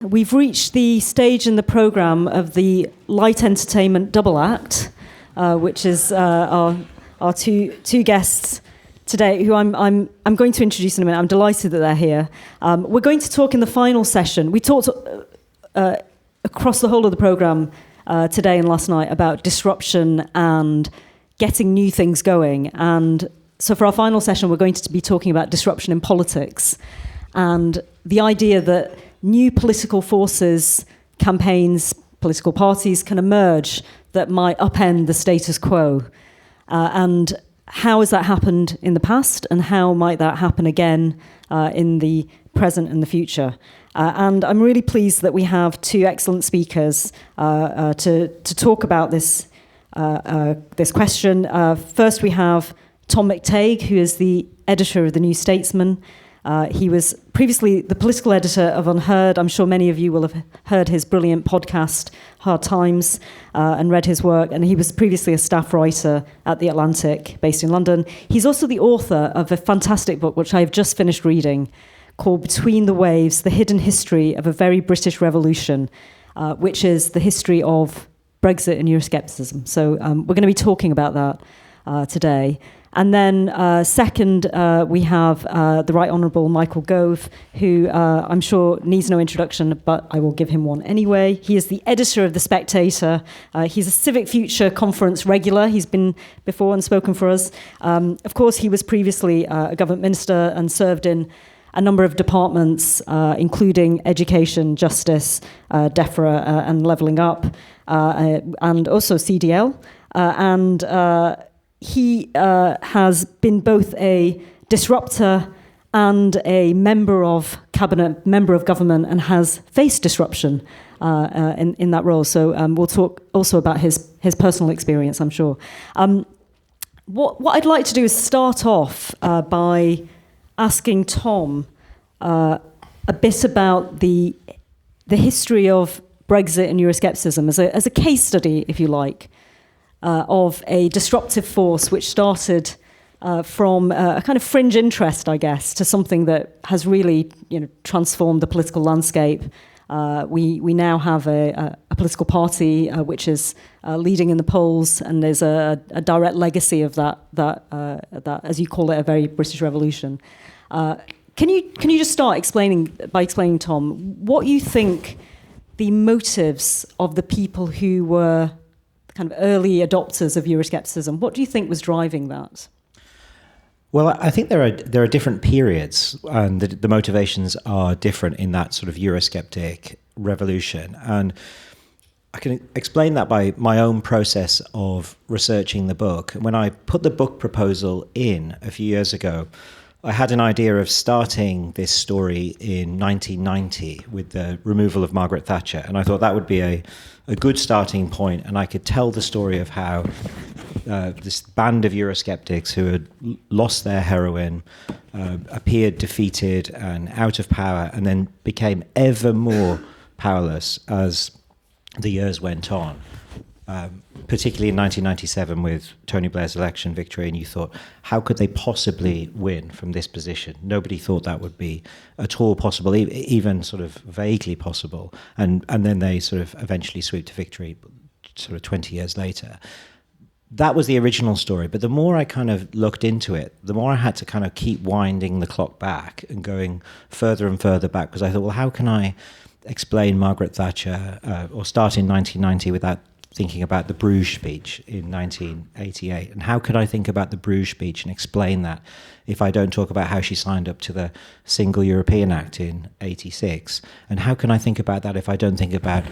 We've reached the stage in the programme of the light entertainment double act, which is our two guests today, who I'm going to introduce in a minute. I'm delighted that they're here. We're going to talk in the final session. We talked across the whole of the programme today and last night about disruption and getting new things going. And so for our final session, we're going to be talking about disruption in politics and the idea that new political forces, campaigns, political parties can emerge that might upend the status quo. And how has that happened in the past, and how might that happen again in the present and the future? And I'm really pleased that we have two excellent speakers to talk about this question. First, we have Tom McTague, who is the editor of The New Statesman. He was previously the political editor of Unheard. I'm sure many of you will have heard his brilliant podcast, Hard Times, and read his work. And he was previously a staff writer at The Atlantic, based in London. He's also the author of a fantastic book, which I've just finished reading, called Between the Waves, The Hidden History of a Very British Revolution, which is the history of Brexit and Euroscepticism. So we're going to be talking about that today. And then second, we have the Right Honourable Michael Gove, who I'm sure needs no introduction, but I will give him one anyway. He is the editor of The Spectator. He's a Civic Future conference regular. He's been before and spoken for us. Of course, he was previously a government minister and served in a number of departments, including education, justice, DEFRA, and levelling up, and also CDL. He has been both a disruptor and a member of cabinet, member of government, and has faced disruption in that role. So we'll talk also about his personal experience, I'm sure. What I'd like to do is start off by asking Tom a bit about the history of Brexit and Euroscepticism as a case study, if you like. Of a disruptive force which started from a kind of fringe interest, I guess, to something that has really, transformed the political landscape. We now have a political party which is leading in the polls, and there's a direct legacy of that, as you call it, a very British revolution. Can you just start by explaining, Tom, what you think the motives of the people who were kind of early adopters of Euroscepticism? What do you think was driving that? Well, I think there are different periods, and the motivations are different in that sort of Eurosceptic revolution. And I can explain that by my own process of researching the book. When I put the book proposal in a few years ago, I had an idea of starting this story in 1990 with the removal of Margaret Thatcher, and I thought that would be a good starting point, and I could tell the story of how this band of Eurosceptics who had lost their heroine appeared defeated and out of power, and then became ever more powerless as the years went on. Particularly in 1997 with Tony Blair's election victory, and you thought, how could they possibly win from this position? Nobody thought that would be at all possible, even sort of vaguely possible. And then they sort of eventually swooped to victory sort of 20 years later. That was the original story, but the more I kind of looked into it, the more I had to kind of keep winding the clock back and going further and further back, because I thought, well, how can I explain Margaret Thatcher or start in 1990 without thinking about the Bruges speech in 1988, and how could I think about the Bruges speech and explain that if I don't talk about how she signed up to the Single European Act in 86, and how can I think about that if I don't think about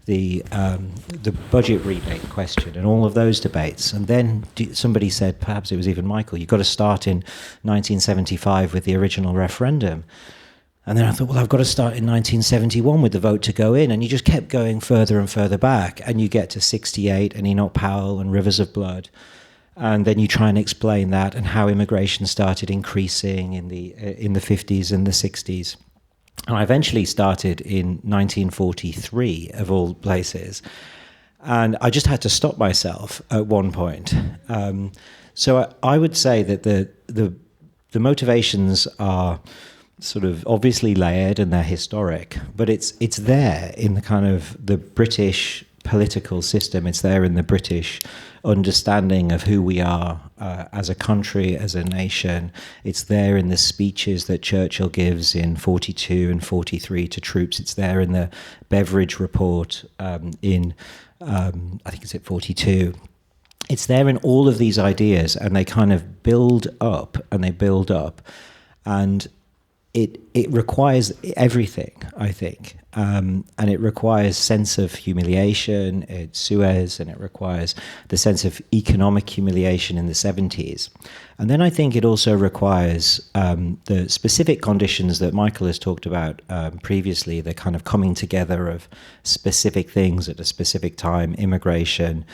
the budget rebate question and all of those debates? And then somebody said, perhaps it was even Michael, you've got to start in 1975 with the original referendum. And then I thought, well, I've got to start in 1971 with the vote to go in. And you just kept going further and further back. And you get to 68 and Enoch Powell and Rivers of Blood. And then you try and explain that and how immigration started increasing in the 50s and the 60s. And I eventually started in 1943, of all places. And I just had to stop myself at one point. So I would say that the motivations are sort of obviously layered and they're historic, but it's there in the kind of the British political system. It's there in the British understanding of who we are as a country, as a nation. It's there in the speeches that Churchill gives in 42 and 43 to troops. It's there in the Beveridge report in, I think it's at 42. It's there in all of these ideas, and they kind of build up and they build up. And it requires everything, I think. And it requires sense of humiliation at Suez, and it requires the sense of economic humiliation in the 70s. And then I think it also requires the specific conditions that Michael has talked about previously, the kind of coming together of specific things at a specific time, immigration,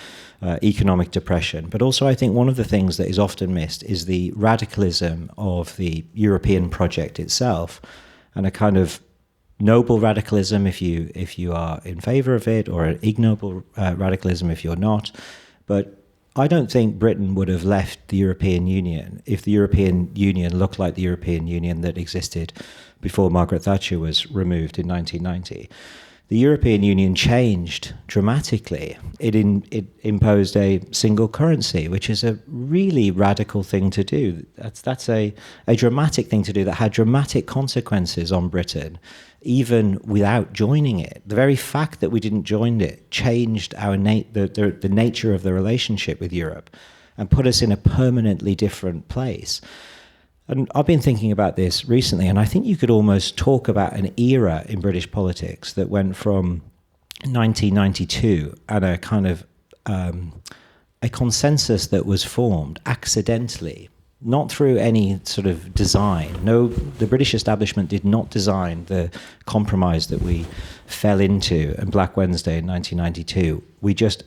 economic depression. But also I think one of the things that is often missed is the radicalism of the European project itself, and a kind of noble radicalism if you are in favor of it, or an ignoble radicalism if you're not. But I don't think Britain would have left the European Union if the European Union looked like the European Union that existed before Margaret Thatcher was removed in 1990. The European Union changed dramatically. It imposed a single currency, which is a really radical thing to do. That's a dramatic thing to do that had dramatic consequences on Britain, even without joining it. The very fact that we didn't join it changed our the nature of the relationship with Europe and put us in a permanently different place. And I've been thinking about this recently, and I think you could almost talk about an era in British politics that went from 1992 and a kind of a consensus that was formed accidentally, not through any sort of design. No, the British establishment did not design the compromise that we fell into on Black Wednesday in 1992. We just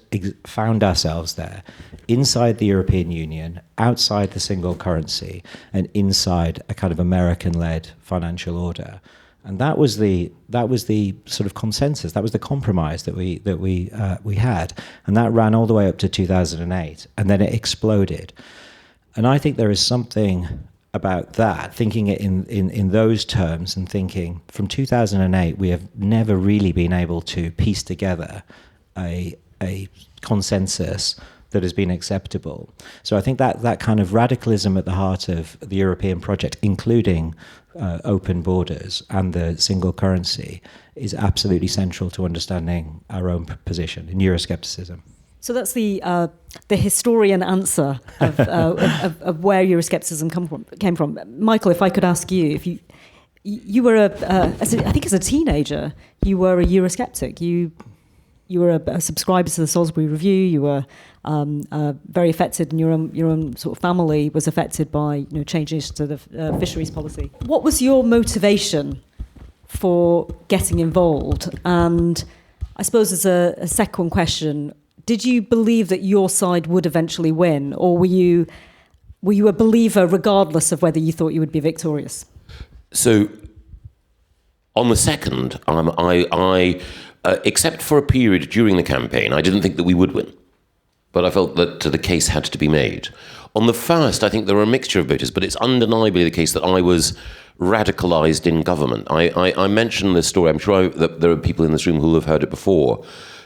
found ourselves there, inside the European Union, outside the single currency, and inside a kind of American-led financial order. And that was the sort of consensus. That was the compromise that we had, and that ran all the way up to 2008, and then it exploded. And I think there is something about that, thinking it in those terms, and thinking from 2008 we have never really been able to piece together a consensus that has been acceptable. So I think that kind of radicalism at the heart of the European project, including open borders and the single currency, is absolutely central to understanding our own position in Euroscepticism. So that's the historian answer of where Euroscepticism came from. Michael, if I could ask you, if you were I think as a teenager, you were a Eurosceptic. You were a subscriber to the Salisbury Review. You were very affected, and your own sort of family was affected by changes to the fisheries policy. What was your motivation for getting involved? And I suppose as a second question, did you believe that your side would eventually win, or were you a believer regardless of whether you thought you would be victorious? So, on the second, I except for a period during the campaign, I didn't think that we would win, but I felt that the case had to be made. On the first, I think there were a mixture of voters, but it's undeniably the case that I was radicalised in government. I mentioned this story. I'm sure that there are people in this room who will have heard it before.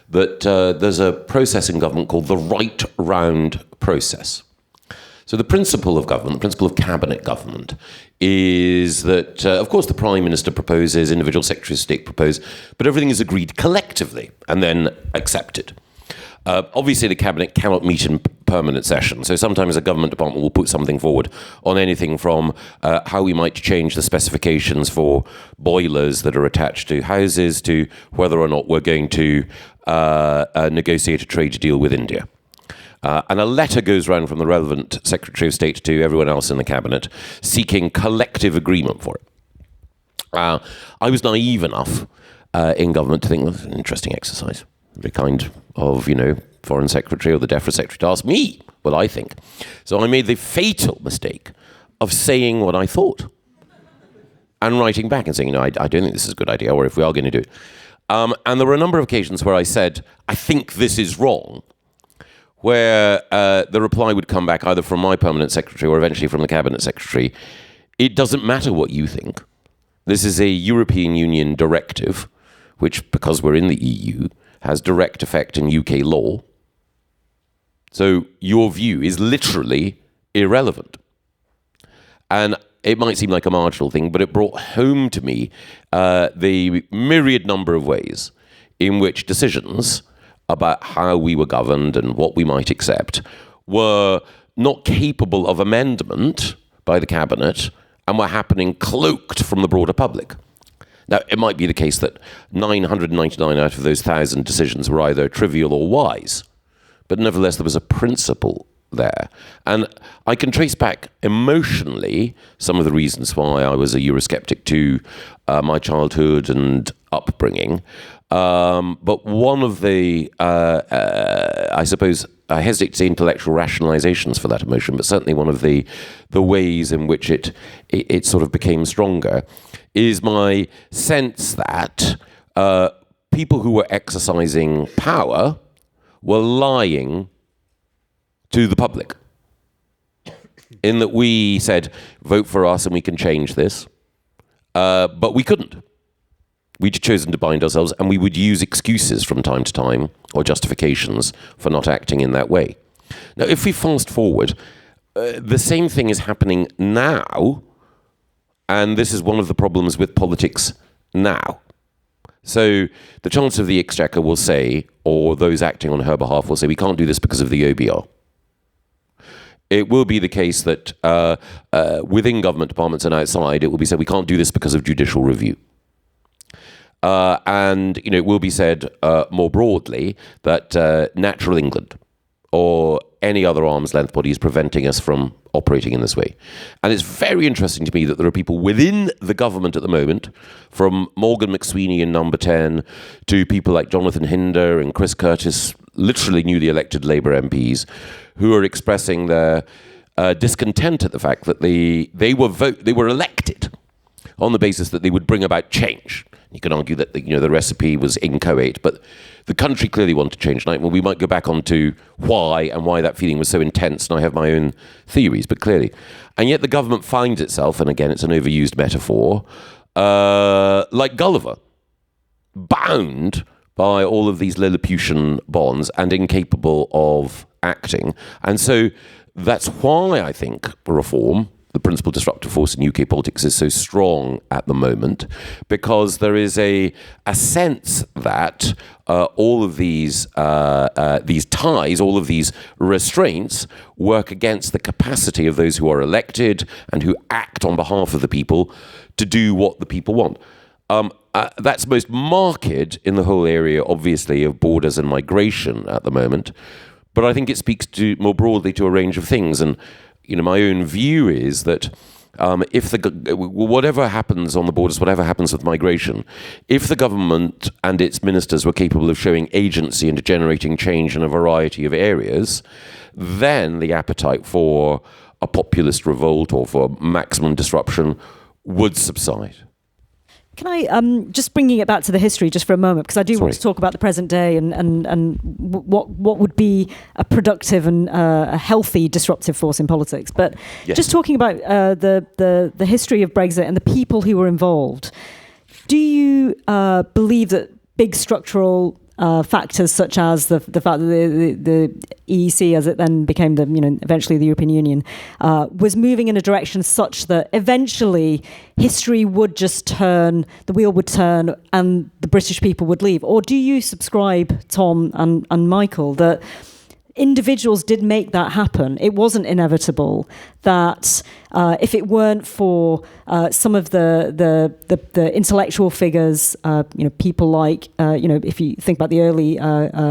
But there's a process in government called the right round process. So the principle of government, the principle of cabinet government, is that, of course, the Prime Minister proposes, individual Secretaries of State propose, but everything is agreed collectively and then accepted. Obviously, the cabinet cannot meet in permanent session, so sometimes a government department will put something forward on anything from how we might change the specifications for boilers that are attached to houses to whether or not we're going to negotiate a trade deal with India. And a letter goes round from the relevant Secretary of State to everyone else in the cabinet seeking collective agreement for it. I was naive enough in government to think, well, it's an interesting exercise. Very kind of, Foreign Secretary or the DEFRA Secretary to ask me what I think. So I made the fatal mistake of saying what I thought and writing back and saying, I don't think this is a good idea, or if we are going to do it. And there were a number of occasions where I said, I think this is wrong, where the reply would come back either from my permanent secretary or eventually from the cabinet secretary. It doesn't matter what you think. This is a European Union directive, which, because we're in the EU, has direct effect in UK law. So your view is literally irrelevant. And it might seem like a marginal thing, but it brought home to me the myriad number of ways in which decisions about how we were governed and what we might accept were not capable of amendment by the cabinet and were happening cloaked from the broader public. Now, it might be the case that 999 out of those 1,000 decisions were either trivial or wise, but nevertheless there was a principle there. And I can trace back emotionally some of the reasons why I was a Eurosceptic to my childhood and upbringing. But one of the, I suppose, I hesitate to say intellectual rationalizations for that emotion, but certainly one of the ways in which it sort of became stronger is my sense that people who were exercising power were lying to the public, in that we said, vote for us and we can change this, but we couldn't. We'd chosen to bind ourselves, and we would use excuses from time to time, or justifications for not acting in that way. Now, if we fast forward, the same thing is happening now, and this is one of the problems with politics now. So the Chancellor of the Exchequer will say, or those acting on her behalf will say, we can't do this because of the OBR. It will be the case that within government departments and outside, it will be said, we can't do this because of judicial review. And it will be said more broadly that Natural England or any other arm's length body is preventing us from operating in this way. And it's very interesting to me that there are people within the government at the moment, from Morgan McSweeney in Number 10 to people like Jonathan Hinder and Chris Curtis, literally newly elected Labour MPs, who are expressing their discontent at the fact that they were elected on the basis that they would bring about change. You can argue that the recipe was inchoate, but the country clearly wanted change. Well, we might go back onto why that feeling was so intense, and I have my own theories, but clearly. And yet the government finds itself, and again, it's an overused metaphor, like Gulliver, bound by all of these Lilliputian bonds and incapable of acting. And so that's why I think reform, the principal disruptive force in UK politics, is so strong at the moment, because there is a sense that all of these ties, all of these restraints work against the capacity of those who are elected and who act on behalf of the people to do what the people want. That's most marked in the whole area, obviously, of borders and migration at the moment. But I think it speaks to more broadly to a range of things. And my own view is that if whatever happens on the borders, whatever happens with migration, if the government and its ministers were capable of showing agency and generating change in a variety of areas, then the appetite for a populist revolt or for maximum disruption would subside. Can I just bringing it back to the history just for a moment, because I do want to talk about the present day and what would be a productive and a healthy disruptive force in politics. But just talking about the history of Brexit and the people who were involved, do you believe that big structural factors such as the fact that the EEC, as it then became eventually the European Union, was moving in a direction such that eventually history would just turn, the wheel would turn, and the British people would leave? Or do you subscribe, Tom and Michael, that individuals did make that happen? It wasn't inevitable that if it weren't for some of the intellectual figures, people like, if you think about the early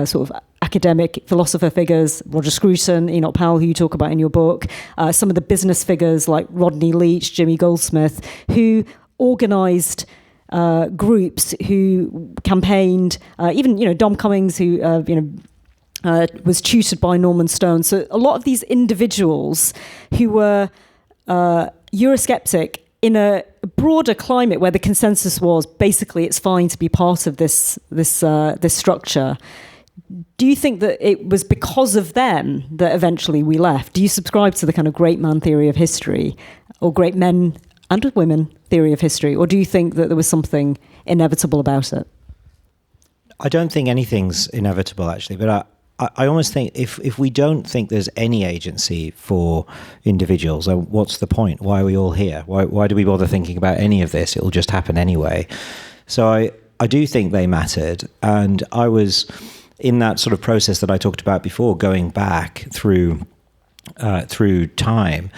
sort of academic philosopher figures, Roger Scruton, Enoch Powell, who you talk about in your book, some of the business figures like Rodney Leach, Jimmy Goldsmith, who organised groups, who campaigned, even Dom Cummings, who was tutored by Norman Stone. So a lot of these individuals who were Eurosceptic in a broader climate where the consensus was basically it's fine to be part of this structure. Do you think that it was because of them that eventually we left? Do you subscribe to the kind of great man theory of history, or great men and women theory of history, or do you think that there was something inevitable about it? I don't think anything's inevitable, actually, but I almost think if we don't think there's any agency for individuals, what's the point? Why are we all here? Why do we bother thinking about any of this? It'll just happen anyway. So I do think they mattered, and I was in that sort of process that I talked about before, going back through time.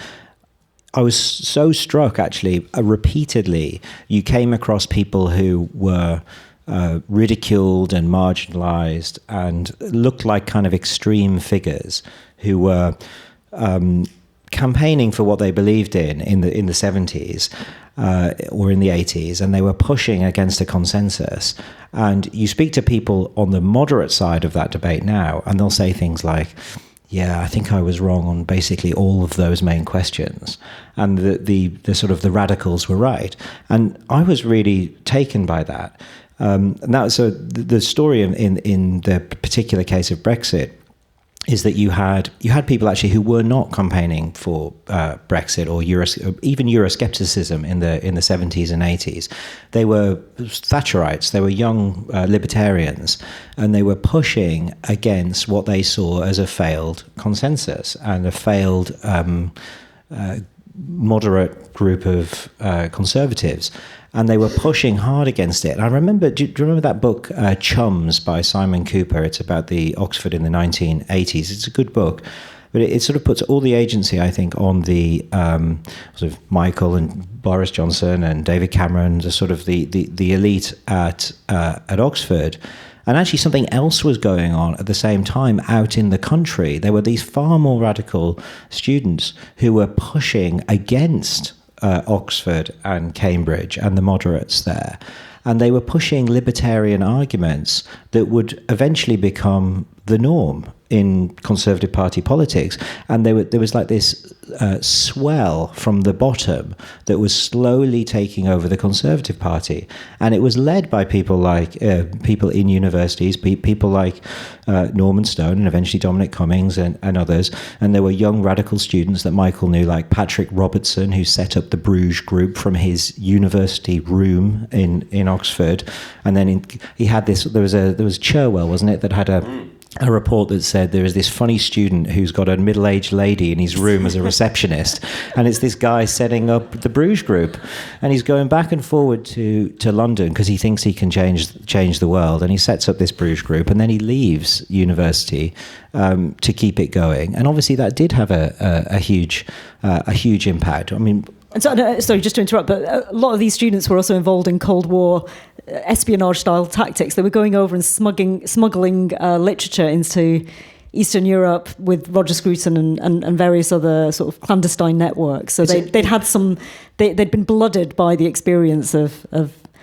I was so struck, actually, repeatedly. You came across people who were ridiculed and marginalized and looked like kind of extreme figures who were campaigning for what they believed in the 70s or in the 80s, and they were pushing against a consensus. And you speak to people on the moderate side of that debate now, and they'll say things like, yeah, I think I was wrong on basically all of those main questions, and the sort of the radicals were right. And I was really taken by that. And that, so the story in the particular case of Brexit is that you had people actually who were not campaigning for Brexit or even Euroscepticism in the 70s and 80s. They were Thatcherites, they were young libertarians, and they were pushing against what they saw as a failed consensus and a failed moderate group of conservatives. And they were pushing hard against it. And I remember, do you remember that book, Chums, by Simon Cooper? It's about the Oxford in the 1980s. It's a good book, but it sort of puts all the agency, I think, on the sort of Michael and Boris Johnson and David Cameron, the sort of the elite at Oxford. And actually something else was going on at the same time out in the country. There were these far more radical students who were pushing against Oxford and Cambridge and the moderates there. And they were pushing libertarian arguments that would eventually become the norm in Conservative Party politics. And there was like this swell from the bottom that was slowly taking over the Conservative Party. And it was led by people like people in universities, people like Norman Stone and eventually Dominic Cummings and others. And there were young radical students that Michael knew, like Patrick Robertson, who set up the Bruges group from his university room in Oxford. And then he had this, there was Cherwell, wasn't it, that had a report that said there is this funny student who's got a middle-aged lady in his room as a receptionist, and it's this guy setting up the Bruges group, and he's going back and forward to London because he thinks he can change the world, and he sets up this Bruges group, and then he leaves university to keep it going. And obviously that did have a huge impact. I mean, and so, sorry, just to interrupt, but a lot of these students were also involved in Cold War espionage-style tactics. They were going over and smuggling literature into Eastern Europe with Roger Scruton and various other sort of clandestine networks. So they'd had they'd been blooded by the experience of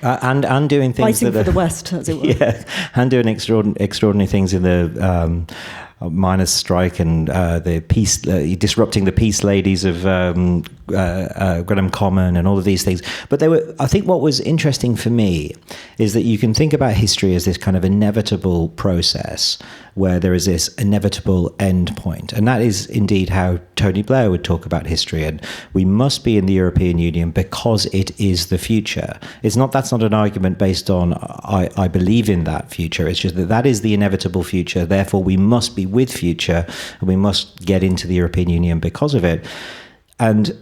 and doing things fighting for the West, as it were. Yeah, and doing extraordinary things in the miners' strike and the peace, disrupting the peace ladies of Grenham Common and all of these things. But I think what was interesting for me is that you can think about history as this kind of inevitable process where there is this inevitable end point. And that is indeed how Tony Blair would talk about history. And we must be in the European Union because it is the future. That's not an argument based on I believe in that future. It's just that is the inevitable future. Therefore, we must be with future and we must get into the European Union because of it. And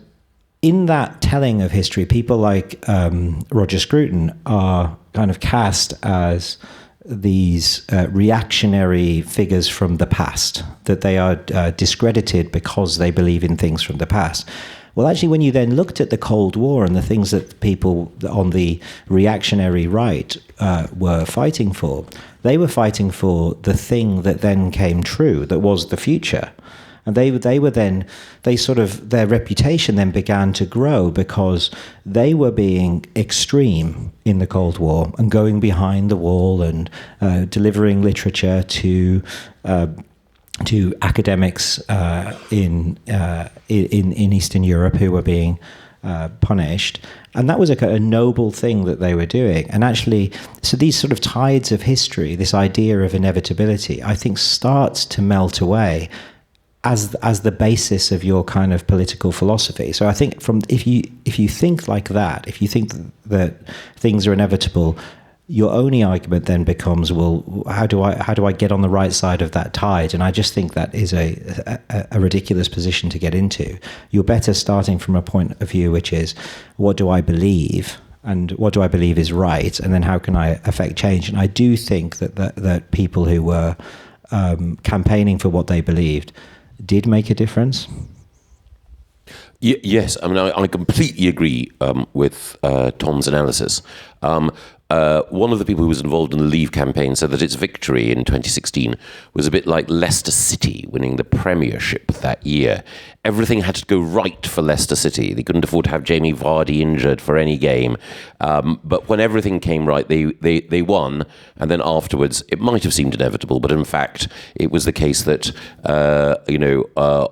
in that telling of history, people like Roger Scruton are kind of cast as these reactionary figures from the past, that they are discredited because they believe in things from the past. Well, actually, when you then looked at the Cold War and the things that people on the reactionary right were fighting for, they were fighting for the thing that then came true, that was the future. And their reputation then began to grow because they were being extreme in the Cold War and going behind the wall and delivering literature to academics in Eastern Europe who were being punished. And that was a noble thing that they were doing. And actually, so these sort of tides of history, this idea of inevitability, I think starts to melt away as the basis of your kind of political philosophy. So I think if you think like that, if you think that things are inevitable, your only argument then becomes, well, how do I get on the right side of that tide? And I just think that is a ridiculous position to get into. You're better starting from a point of view which is, what do I believe? And what do I believe is right? And then how can I affect change? And I do think that people who were campaigning for what they believed did make a difference. Yes, I mean, I completely agree with Tom's analysis. One of the people who was involved in the Leave campaign said that its victory in 2016 was a bit like Leicester City winning the Premiership that year. Everything had to go right for Leicester City. They couldn't afford to have Jamie Vardy injured for any game. But when everything came right, they won. And then afterwards, it might have seemed inevitable, but in fact, it was the case that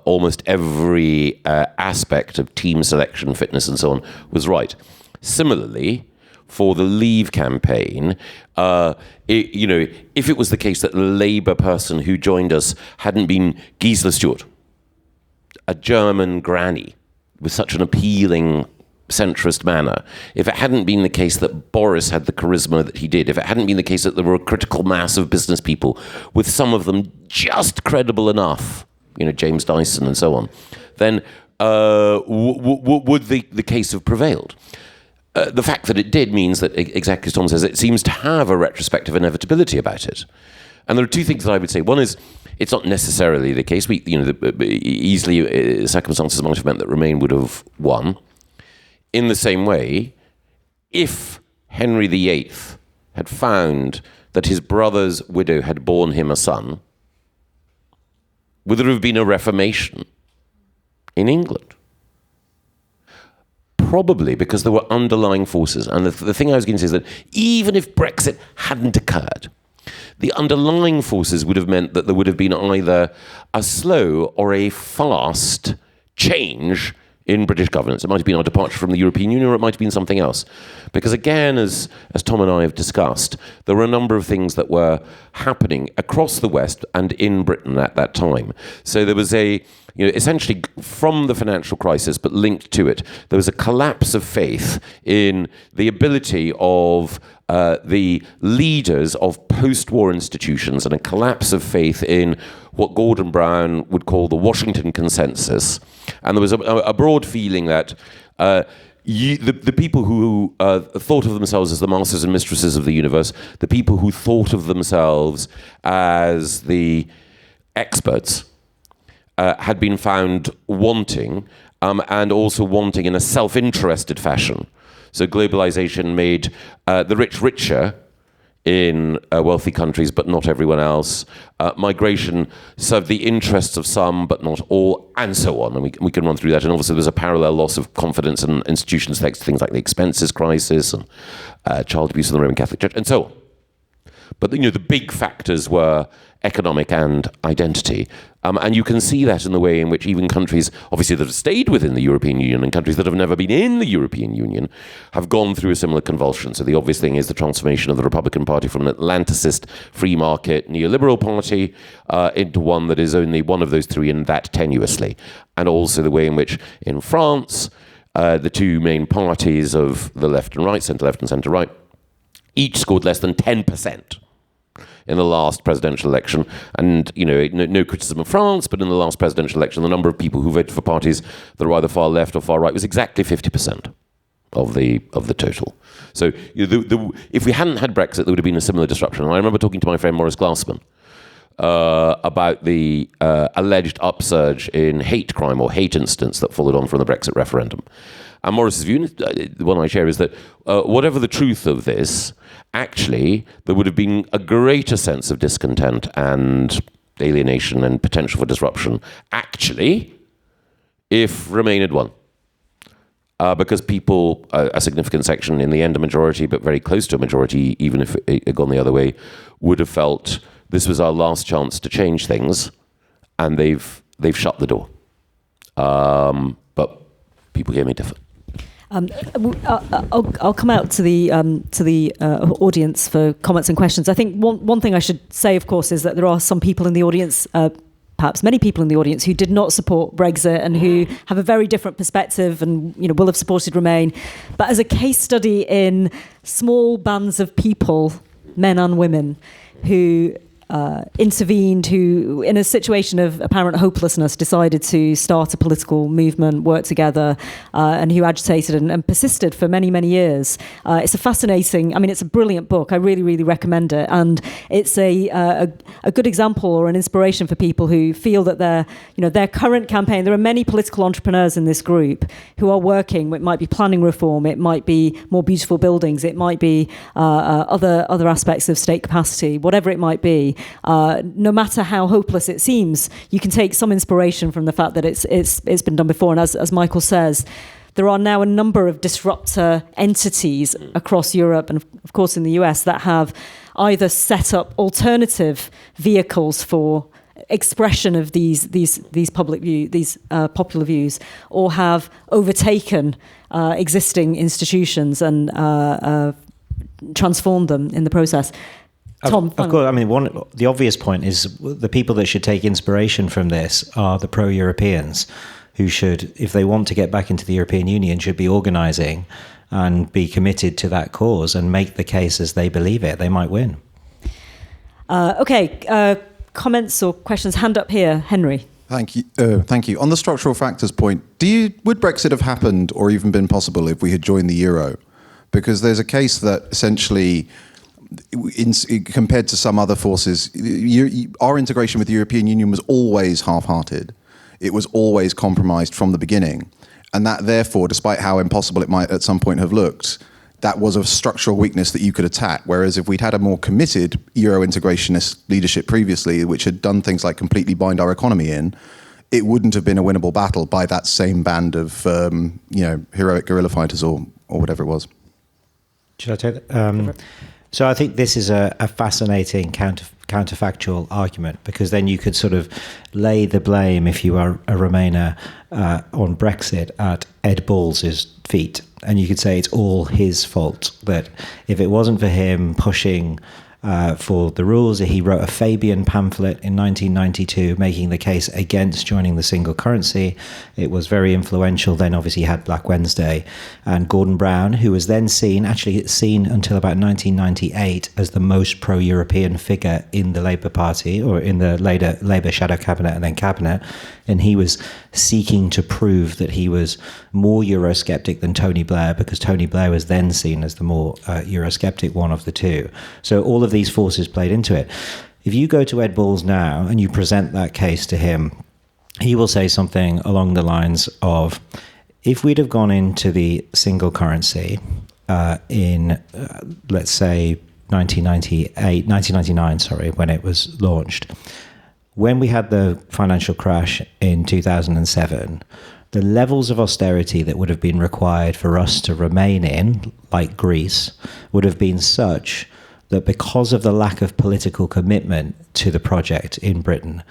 almost every aspect of team selection, fitness, and so on was right. Similarly, for the Leave campaign, if it was the case that the Labour person who joined us hadn't been Gisela Stuart, a German granny with such an appealing centrist manner, if it hadn't been the case that Boris had the charisma that he did, if it hadn't been the case that there were a critical mass of business people, with some of them just credible enough, James Dyson and so on, then would the case have prevailed? The fact that it did means that, exactly as Tom says, it seems to have a retrospective inevitability about it. And there are two things that I would say. One is, it's not necessarily the case. Easily circumstances might have meant that Remain would have won. In the same way, if Henry VIII had found that his brother's widow had borne him a son, would there have been a Reformation in England? Probably, because there were underlying forces. And the thing I was going to say is that even if Brexit hadn't occurred, the underlying forces would have meant that there would have been either a slow or a fast change in British governance. It might have been our departure from the European Union, or it might have been something else. Because again, as Tom and I have discussed, there were a number of things that were happening across the West and in Britain at that time. So there was essentially from the financial crisis, but linked to it, there was a collapse of faith in the ability of the leaders of post-war institutions, and a collapse of faith in what Gordon Brown would call the Washington Consensus. And there was a broad feeling that the people who thought of themselves as the masters and mistresses of the universe, the people who thought of themselves as the experts, had been found wanting, and also wanting in a self-interested fashion. So globalization made the rich richer in wealthy countries, but not everyone else. Migration served the interests of some, but not all, and so on. And we can run through that. And obviously there's a parallel loss of confidence in institutions, thanks to things like the expenses crisis and child abuse in the Roman Catholic Church, and so on. But the big factors were economic and identity. And you can see that in the way in which even countries, obviously, that have stayed within the European Union, and countries that have never been in the European Union, have gone through a similar convulsion. So the obvious thing is the transformation of the Republican Party from an Atlanticist, free market, neoliberal party into one that is only one of those three, and that tenuously. And also the way in which, in France, the two main parties of the left and right, centre-left and centre-right, each scored less than 10% in the last presidential election. And, no criticism of France, but in the last presidential election, the number of people who voted for parties that are either far left or far right was exactly 50% of the total. So if we hadn't had Brexit, there would have been a similar disruption. And I remember talking to my friend Maurice Glassman about the alleged upsurge in hate crime or hate incidents that followed on from the Brexit referendum. And Maurice's view, the one I share, is that whatever the truth of this, actually, there would have been a greater sense of discontent and alienation and potential for disruption, actually, if Remain had won. Because people, a significant section, in the end a majority, but very close to a majority, even if it had gone the other way, would have felt this was our last chance to change things, and they've shut the door. But people hear me different. I'll come out to the audience for comments and questions. I think one thing I should say, of course, is that there are some people in the audience perhaps many people in the audience who did not support Brexit and who have a very different perspective and will have supported Remain, but as a case study in small bands of people, men and women, who intervened, who, in a situation of apparent hopelessness, decided to start a political movement, work together, and who agitated and persisted for many, many years. It's a fascinating, it's a brilliant book. I really, really recommend it. And it's a good example or an inspiration for people who feel that their current campaign, there are many political entrepreneurs in this group who are working. It might be planning reform, it might be more beautiful buildings, it might be other aspects of state capacity, whatever it might be. No matter how hopeless it seems, you can take some inspiration from the fact that it's been done before. And as Michael says, there are now a number of disruptor entities across Europe and, of course, in the US that have either set up alternative vehicles for expression of these public popular views, or have overtaken existing institutions and transformed them in the process. Tom, of course, the obvious point is the people that should take inspiration from this are the pro-Europeans, who should, if they want to get back into the European Union, should be organising and be committed to that cause and make the case as they believe it. They might win. Comments or questions? Hand up here, Henry. Thank you. On the structural factors point, would Brexit have happened or even been possible if we had joined the euro? Because there's a case that essentially, compared to some other forces, our integration with the European Union was always half-hearted. It was always compromised from the beginning. And that, therefore, despite how impossible it might at some point have looked, that was a structural weakness that you could attack. Whereas if we'd had a more committed Euro-integrationist leadership previously, which had done things like completely bind our economy in, it wouldn't have been a winnable battle by that same band of heroic guerrilla fighters or whatever it was. Should I take that? So I think this is a fascinating counterfactual argument, because then you could sort of lay the blame, if you are a Remainer, on Brexit at Ed Balls' feet. And you could say it's all his fault, that if it wasn't for him pushing for the rules, he wrote a Fabian pamphlet in 1992 making the case against joining the single currency. It was very influential. Then obviously you had Black Wednesday and Gordon Brown, who was then seen until about 1998 as the most pro-European figure in the Labour Party, or in the later Labour shadow cabinet and then cabinet. And he was seeking to prove that he was more Eurosceptic than Tony Blair, because Tony Blair was then seen as the more Eurosceptic one of the two. So all of these forces played into it. If you go to Ed Balls now and you present that case to him, he will say something along the lines of, if we'd have gone into the single currency in, let's say, 1999, when it was launched, when we had the financial crash in 2007, the levels of austerity that would have been required for us to remain in, like Greece, would have been such that because of the lack of political commitment to the project in Britain,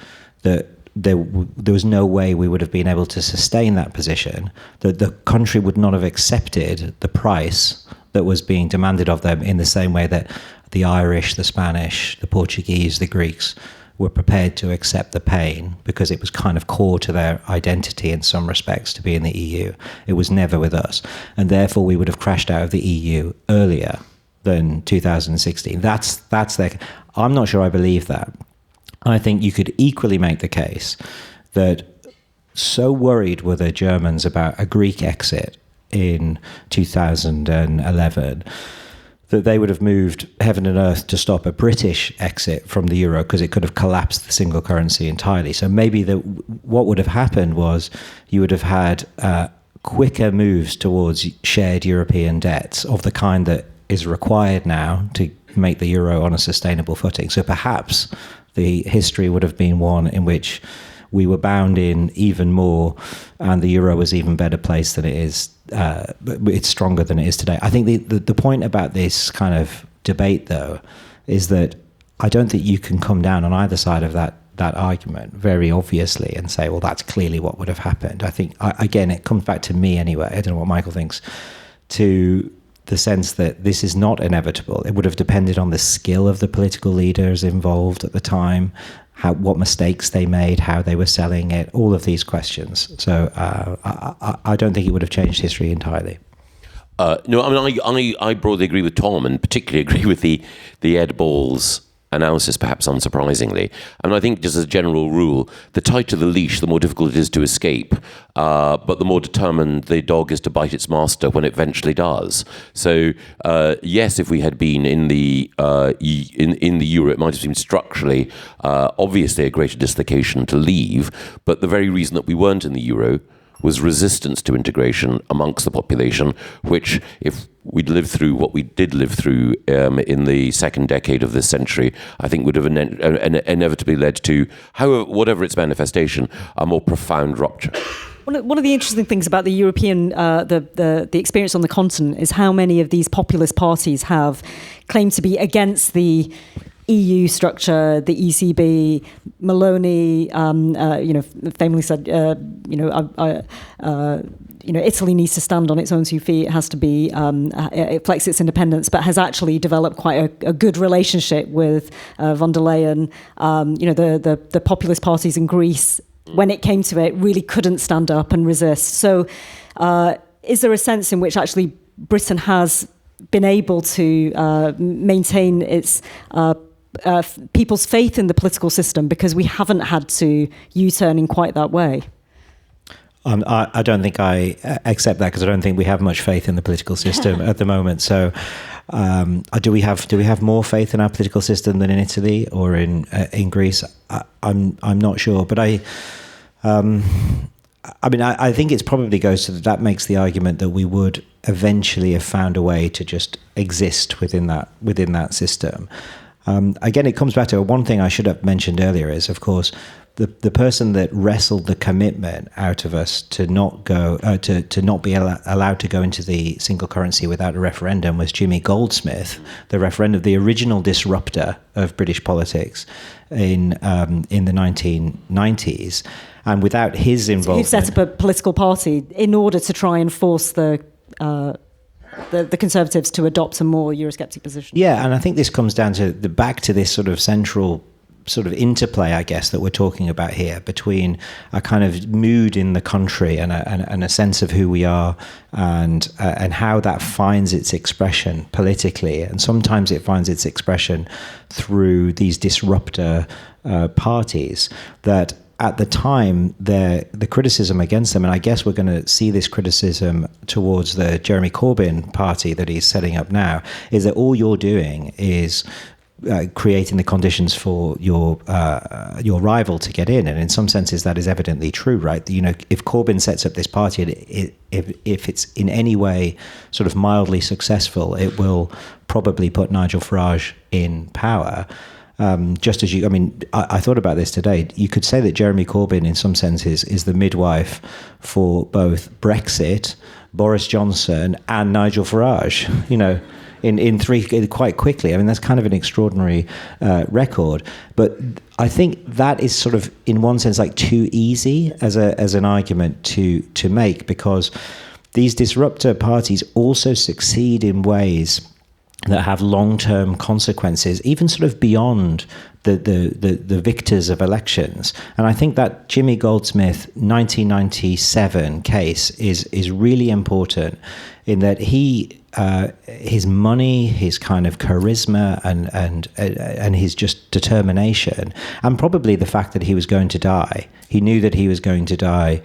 that there was no way we would have been able to sustain that position, that the country would not have accepted the price that was being demanded of them in the same way that the Irish, the Spanish, the Portuguese, the Greeks were prepared to accept the pain, because it was kind of core to their identity in some respects to be in the EU. It was never with us. And therefore we would have crashed out of the EU earlier than 2016. That's their... I'm not sure I believe that. I think you could equally make the case that so worried were the Germans about a Greek exit in 2011 that they would have moved heaven and earth to stop a British exit from the euro, because it could have collapsed the single currency entirely. So maybe what would have happened was you would have had quicker moves towards shared European debts of the kind that is required now to make the euro on a sustainable footing. So perhaps the history would have been one in which we were bound in even more, and the euro was even better placed than it is. It's stronger than it is today. I think the point about this kind of debate, though, is that I don't think you can come down on either side of that argument very obviously and say, well, that's clearly what would have happened. I think, again, it comes back to me anyway. I don't know what Michael thinks, to the sense that this is not inevitable. It would have depended on the skill of the political leaders involved at the time, what mistakes they made, how they were selling it, all of these questions. So I don't think it would have changed history entirely. No, I mean, I broadly agree with Tom, and particularly agree with the Ed Balls analysis, perhaps unsurprisingly. I mean, I think just as a general rule, the tighter the leash, the more difficult it is to escape, but the more determined the dog is to bite its master when it eventually does. So, yes, if we had been in the euro, it might have seemed structurally, obviously a greater dislocation to leave, but the very reason that we weren't in the euro was resistance to integration amongst the population, which, if we'd lived through what we did live through in the second decade of this century, I think would have inevitably led to, whatever its manifestation, a more profound rupture. One of the interesting things about the European, the experience on the continent is how many of these populist parties have claimed to be against the EU structure, the ECB. Maloney, famously said, Italy needs to stand on its own 2 feet. It has to be, it flex its independence, but has actually developed quite a good relationship with von der Leyen. The populist parties in Greece, when it came to it, really couldn't stand up and resist. So is there a sense in which actually Britain has been able to maintain its people's faith in the political system because we haven't had to U-turn in quite that way? I don't think I accept that, because I don't think we have much faith in the political system at the moment. So, do we have more faith in our political system than in Italy or in Greece? I'm not sure, but I think it probably goes to that makes the argument that we would eventually have found a way to just exist within that system. Again, it comes back to one thing I should have mentioned earlier is, of course, the person that wrestled the commitment out of us to not go to not be allowed to go into the single currency without a referendum was Jimmy Goldsmith, the original disruptor of British politics in the 1990s, and without his involvement, who set up a political party in order to try and force the Conservatives to adopt a more Eurosceptic position. Yeah, and I think this comes down to back to this sort of central sort of interplay, I guess, that we're talking about here between a kind of mood in the country and a sense of who we are and how that finds its expression politically. And sometimes it finds its expression through these disruptor parties that at the time, the criticism against them, and I guess we're going to see this criticism towards the Jeremy Corbyn party that he's setting up now, is that all you're doing is creating the conditions for your rival to get in. And in some senses, that is evidently true, right? If Corbyn sets up this party, if it's in any way sort of mildly successful, it will probably put Nigel Farage in power. Just as I thought about this today. You could say that Jeremy Corbyn, in some senses, is the midwife for both Brexit, Boris Johnson, and Nigel Farage. In three quite quickly. I mean, that's kind of an extraordinary record. But I think that is sort of, in one sense, like too easy as an argument to make, because these disruptor parties also succeed in ways that have long-term consequences, even sort of beyond the victors of elections. And I think that Jimmy Goldsmith 1997 case is really important in that his money, his kind of charisma and his just determination, and probably the fact that he was going to die. He knew that he was going to die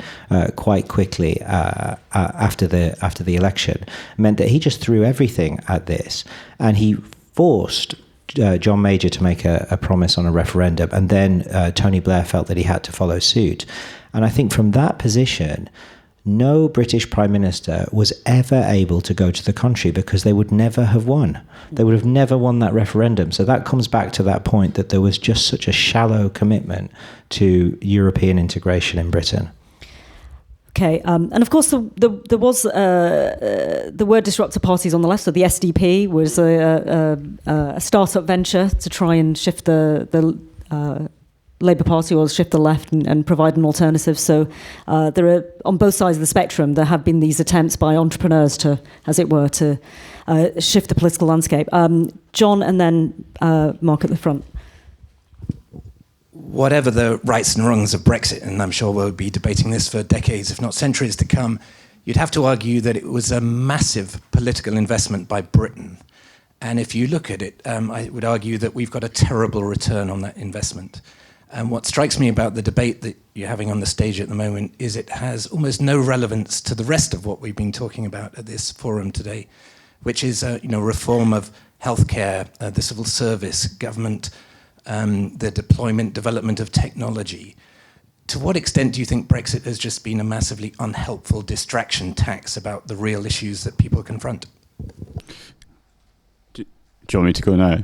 quite quickly after the election, meant that he just threw everything at this, and he forced John Major to make a promise on a referendum, and then Tony Blair felt that he had to follow suit. And I think from that position, no British Prime Minister was ever able to go to the country because they would never have won. They would have never won that referendum. So that comes back to that point that there was just such a shallow commitment to European integration in Britain. Okay, and of course there was the word disruptor parties on the left. So the SDP was a startup venture to try and shift the Labour Party or shift the left and provide an alternative. So there are, on both sides of the spectrum, there have been these attempts by entrepreneurs to, as it were, to shift the political landscape. John, and then Mark at the front. whatever the rights and wrongs of Brexit, and I'm sure we'll be debating this for decades, if not centuries to come, you'd have to argue that it was a massive political investment by Britain. And if you look at it, I would argue that we've got a terrible return on that investment. And what strikes me about the debate that you're having on the stage at the moment is it has almost no relevance to the rest of what we've been talking about at this forum today, which is reform of healthcare, the civil service, government, the deployment, development of technology. To what extent do you think Brexit has just been a massively unhelpful distraction tax about the real issues that people confront? Do you want me to go now?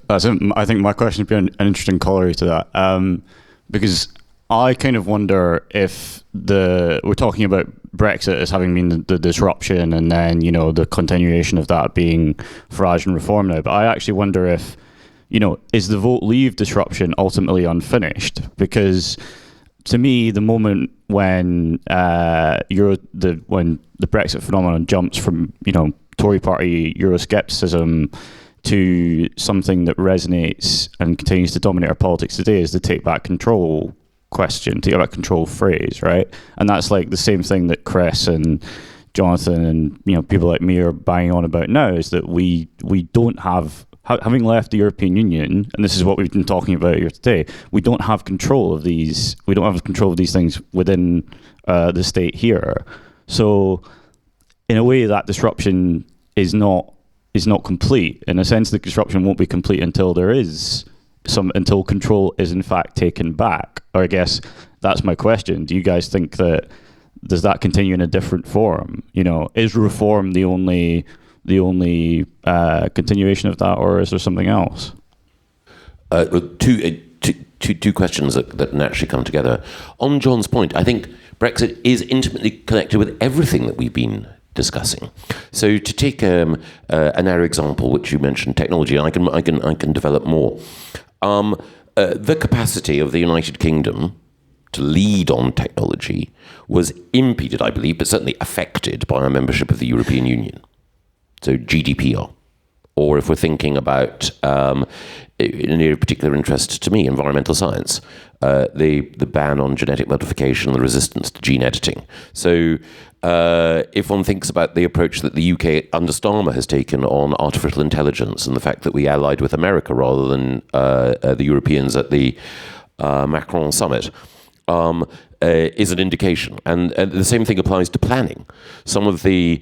I think my question would be an interesting corollary to that, because I kind of wonder if we're talking about Brexit as having been the disruption and then, the continuation of that being Farage and reform now. But I actually wonder if, is the vote leave disruption ultimately unfinished? Because to me, the moment when when the Brexit phenomenon jumps from, Tory party Euroscepticism to something that resonates and continues to dominate our politics today is the take back control question, take back control phrase, right? And that's like the same thing that Chris and Jonathan and people like me are banging on about now, is that we don't have, having left the European Union, and this is what we've been talking about here today, we don't have control of these things within the state here. So in a way, that disruption is not complete. In a sense, the disruption won't be complete until until control is in fact taken back. Or I guess that's my question. Do you guys think does that continue in a different form? Is reform the only continuation of that, or is there something else? Two questions that naturally come together. On John's point, I think Brexit is intimately connected with everything that we've been discussing. So to take a narrow example, which you mentioned, technology, and I can develop more. The capacity of the United Kingdom to lead on technology was impeded, I believe, but certainly affected by our membership of the European Union. So GDPR. Or if we're thinking about, an area of particular interest to me, environmental science, the ban on genetic modification and the resistance to gene editing. So if one thinks about the approach that the UK under Starmer has taken on artificial intelligence and the fact that we allied with America rather than the Europeans at the Macron summit, is an indication. And the same thing applies to planning. Some of the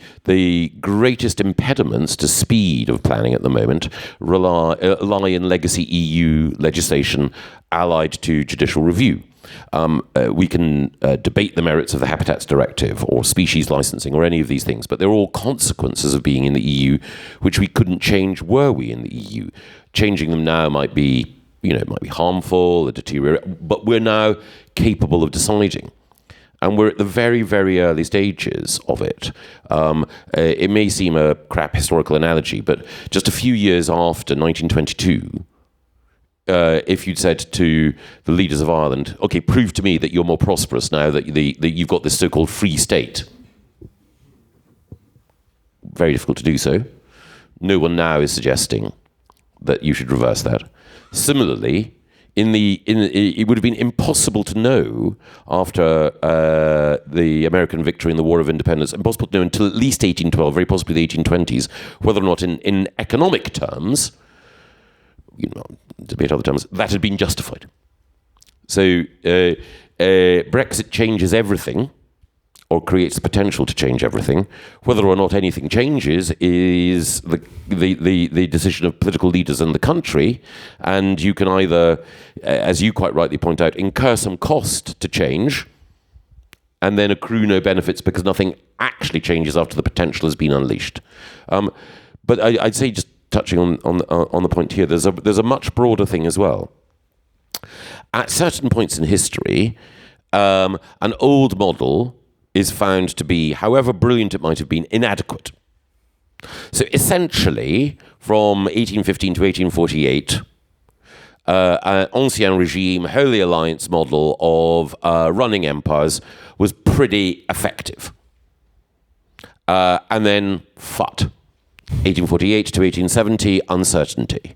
greatest impediments to speed of planning at the moment lie in legacy EU legislation allied to judicial review. We can debate the merits of the Habitats Directive or species licensing or any of these things, but they're all consequences of being in the EU, which we couldn't change were we in the EU. Changing them now might be harmful, but we're now capable of deciding. And we're at the very, very early stages of it. It may seem a crap historical analogy, but just a few years after 1922, if you'd said to the leaders of Ireland, okay, prove to me that you're more prosperous now that you've got this so-called free state. Very difficult to do so. No one now is suggesting that you should reverse that. Similarly, it would have been impossible to know after the American victory in the War of Independence, impossible to know until at least 1812, very possibly the 1820s, whether or not in economic terms, debate other terms, that had been justified. So Brexit changes everything, or creates the potential to change everything. Whether or not anything changes is the decision of political leaders in the country, and you can either, as you quite rightly point out, incur some cost to change, and then accrue no benefits because nothing actually changes after the potential has been unleashed. But I'd say, just touching on the point here, there's a much broader thing as well. At certain points in history, an old model is found to be, however brilliant it might have been, inadequate. So essentially, from 1815 to 1848, an Ancien Regime, Holy Alliance model of running empires was pretty effective. And then, 1848 to 1870, uncertainty.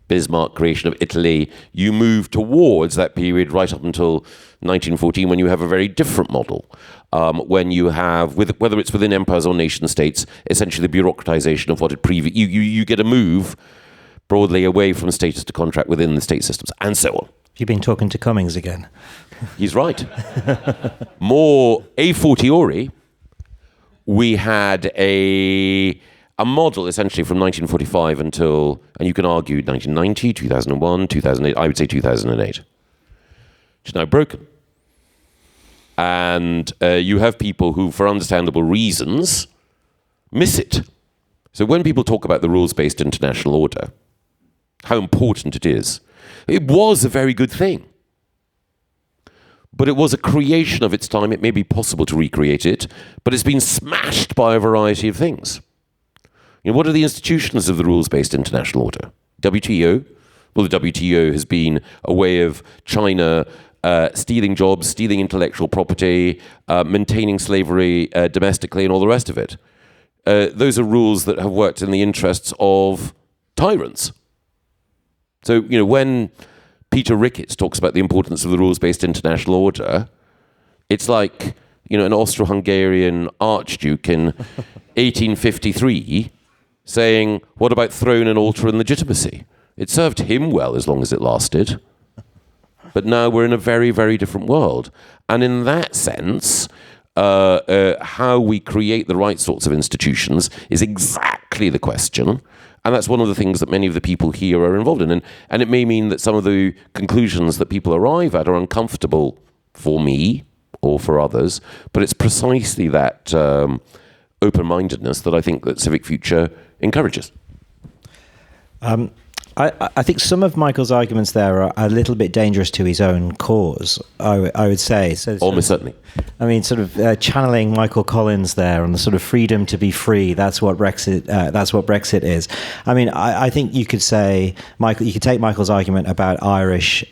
Bismarck, creation of Italy, you move towards that period right up until 1914 when you have a very different model. When you have, whether it's within empires or nation states, essentially the bureaucratization of what it you get a move broadly away from status to contract within the state systems, and so on. You've been talking to Cummings again. He's right. More a fortiori, we had a model essentially from 1945 until, and you can argue 1990, 2001, 2008, I would say 2008, which is now broken. And you have people who, for understandable reasons, miss it. So when people talk about the rules-based international order, how important it is, it was a very good thing. But it was a creation of its time. It may be possible to recreate it, but it's been smashed by a variety of things. You know, what are the institutions of the rules-based international order? WTO? Well, the WTO has been a way of China stealing jobs, stealing intellectual property, maintaining slavery domestically, and all the rest of it. Those are rules that have worked in the interests of tyrants. So, you know, when Peter Ricketts talks about the importance of the rules-based international order, it's like, you know, an Austro-Hungarian archduke in 1853 saying, what about throne and altar and legitimacy? It served him well as long as it lasted. But now we're in a very, very different world. And in that sense, how we create the right sorts of institutions is exactly the question. And that's one of the things that many of the people here are involved in. And it may mean that some of the conclusions that people arrive at are uncomfortable for me or for others. But it's precisely that open-mindedness that I think that Civic Future encourages. I think some of Michael's arguments there are a little bit dangerous to his own cause, I would say. So almost certainly. I mean, sort of channeling Michael Collins there on the sort of freedom to be free. That's what Brexit is. I mean, I think you could say, Michael, you could take Michael's argument about Irish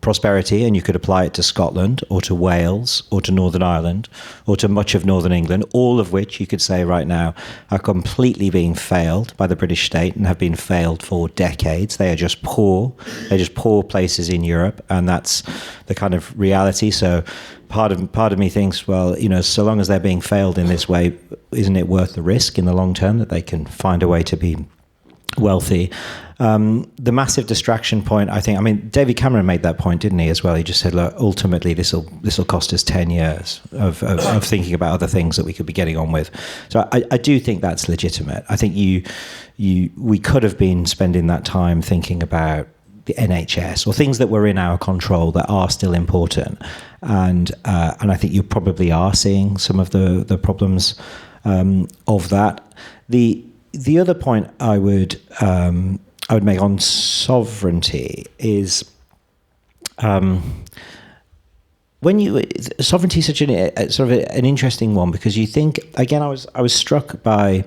prosperity and you could apply it to Scotland or to Wales or to Northern Ireland or to much of Northern England, all of which you could say right now are completely being failed by the British state and have been failed for decades. They are just poor. They're just poor places in Europe, and that's the kind of reality. So part of me thinks, well, you know, so long as they're being failed in this way, isn't it worth the risk in the long term that they can find a way to be wealthy? The massive distraction point, I think, I mean, David Cameron made that point, didn't he, as well? He just said, look, ultimately this will cost us 10 years of thinking about other things that we could be getting on with. So I do think that's legitimate. I think we could have been spending that time thinking about the NHS or things that were in our control that are still important. And I think you probably are seeing some of the problems of that. The other point I would make on sovereignty is sovereignty is such an interesting one, because you think, again, I was struck by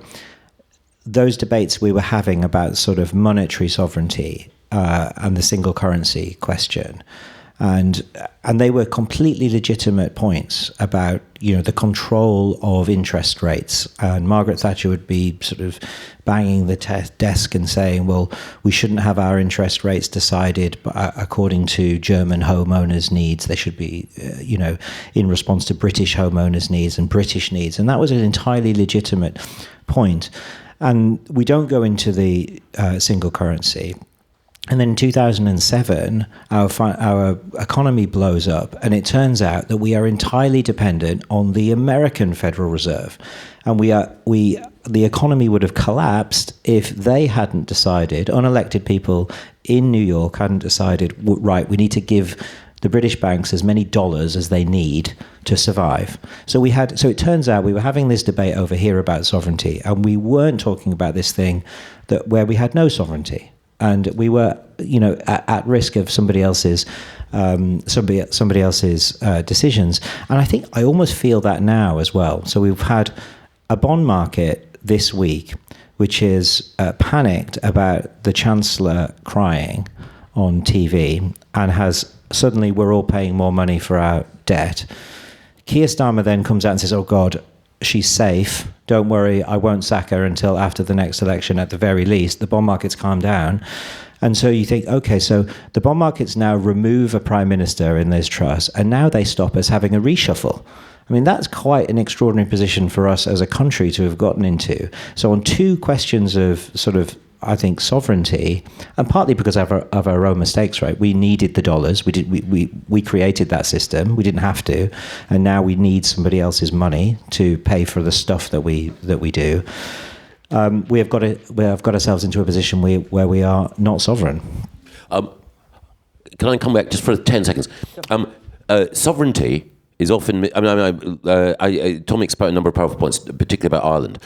those debates we were having about sort of monetary sovereignty and the single currency question. And they were completely legitimate points about, you know, the control of interest rates. And Margaret Thatcher would be sort of banging the desk and saying, well, we shouldn't have our interest rates decided according to German homeowners' needs. They should be, you know, in response to British homeowners' needs and British needs. And that was an entirely legitimate point. And we don't go into the single currency. And then in 2007, our economy blows up, and it turns out that we are entirely dependent on the American Federal Reserve, and the economy would have collapsed if they hadn't decided, unelected people in New York hadn't decided, right, we need to give the British banks as many dollars as they need to survive. So it turns out we were having this debate over here about sovereignty, and we weren't talking about this thing where we had no sovereignty. And we were, you know, at risk of somebody else's decisions. And I think I almost feel that now as well. So we've had a bond market this week, which is panicked about the Chancellor crying on TV, and suddenly we're all paying more money for our debt. Keir Starmer then comes out and says, oh God, she's safe. Don't worry, I won't sack her until after the next election at the very least. The bond market's calmed down. And so you think, okay, so the bond markets now remove a prime minister in Liz Truss, and now they stop us having a reshuffle. I mean, that's quite an extraordinary position for us as a country to have gotten into. So on two questions of sort of, I think, sovereignty, and partly because of our own mistakes, right? We needed the dollars. We created that system. We didn't have to, and now we need somebody else's money to pay for the stuff that we do. We have got ourselves into a position where we are not sovereign. Can I come back just for 10 seconds? Sovereignty is often. Tom makes a number of powerful points, particularly about Ireland.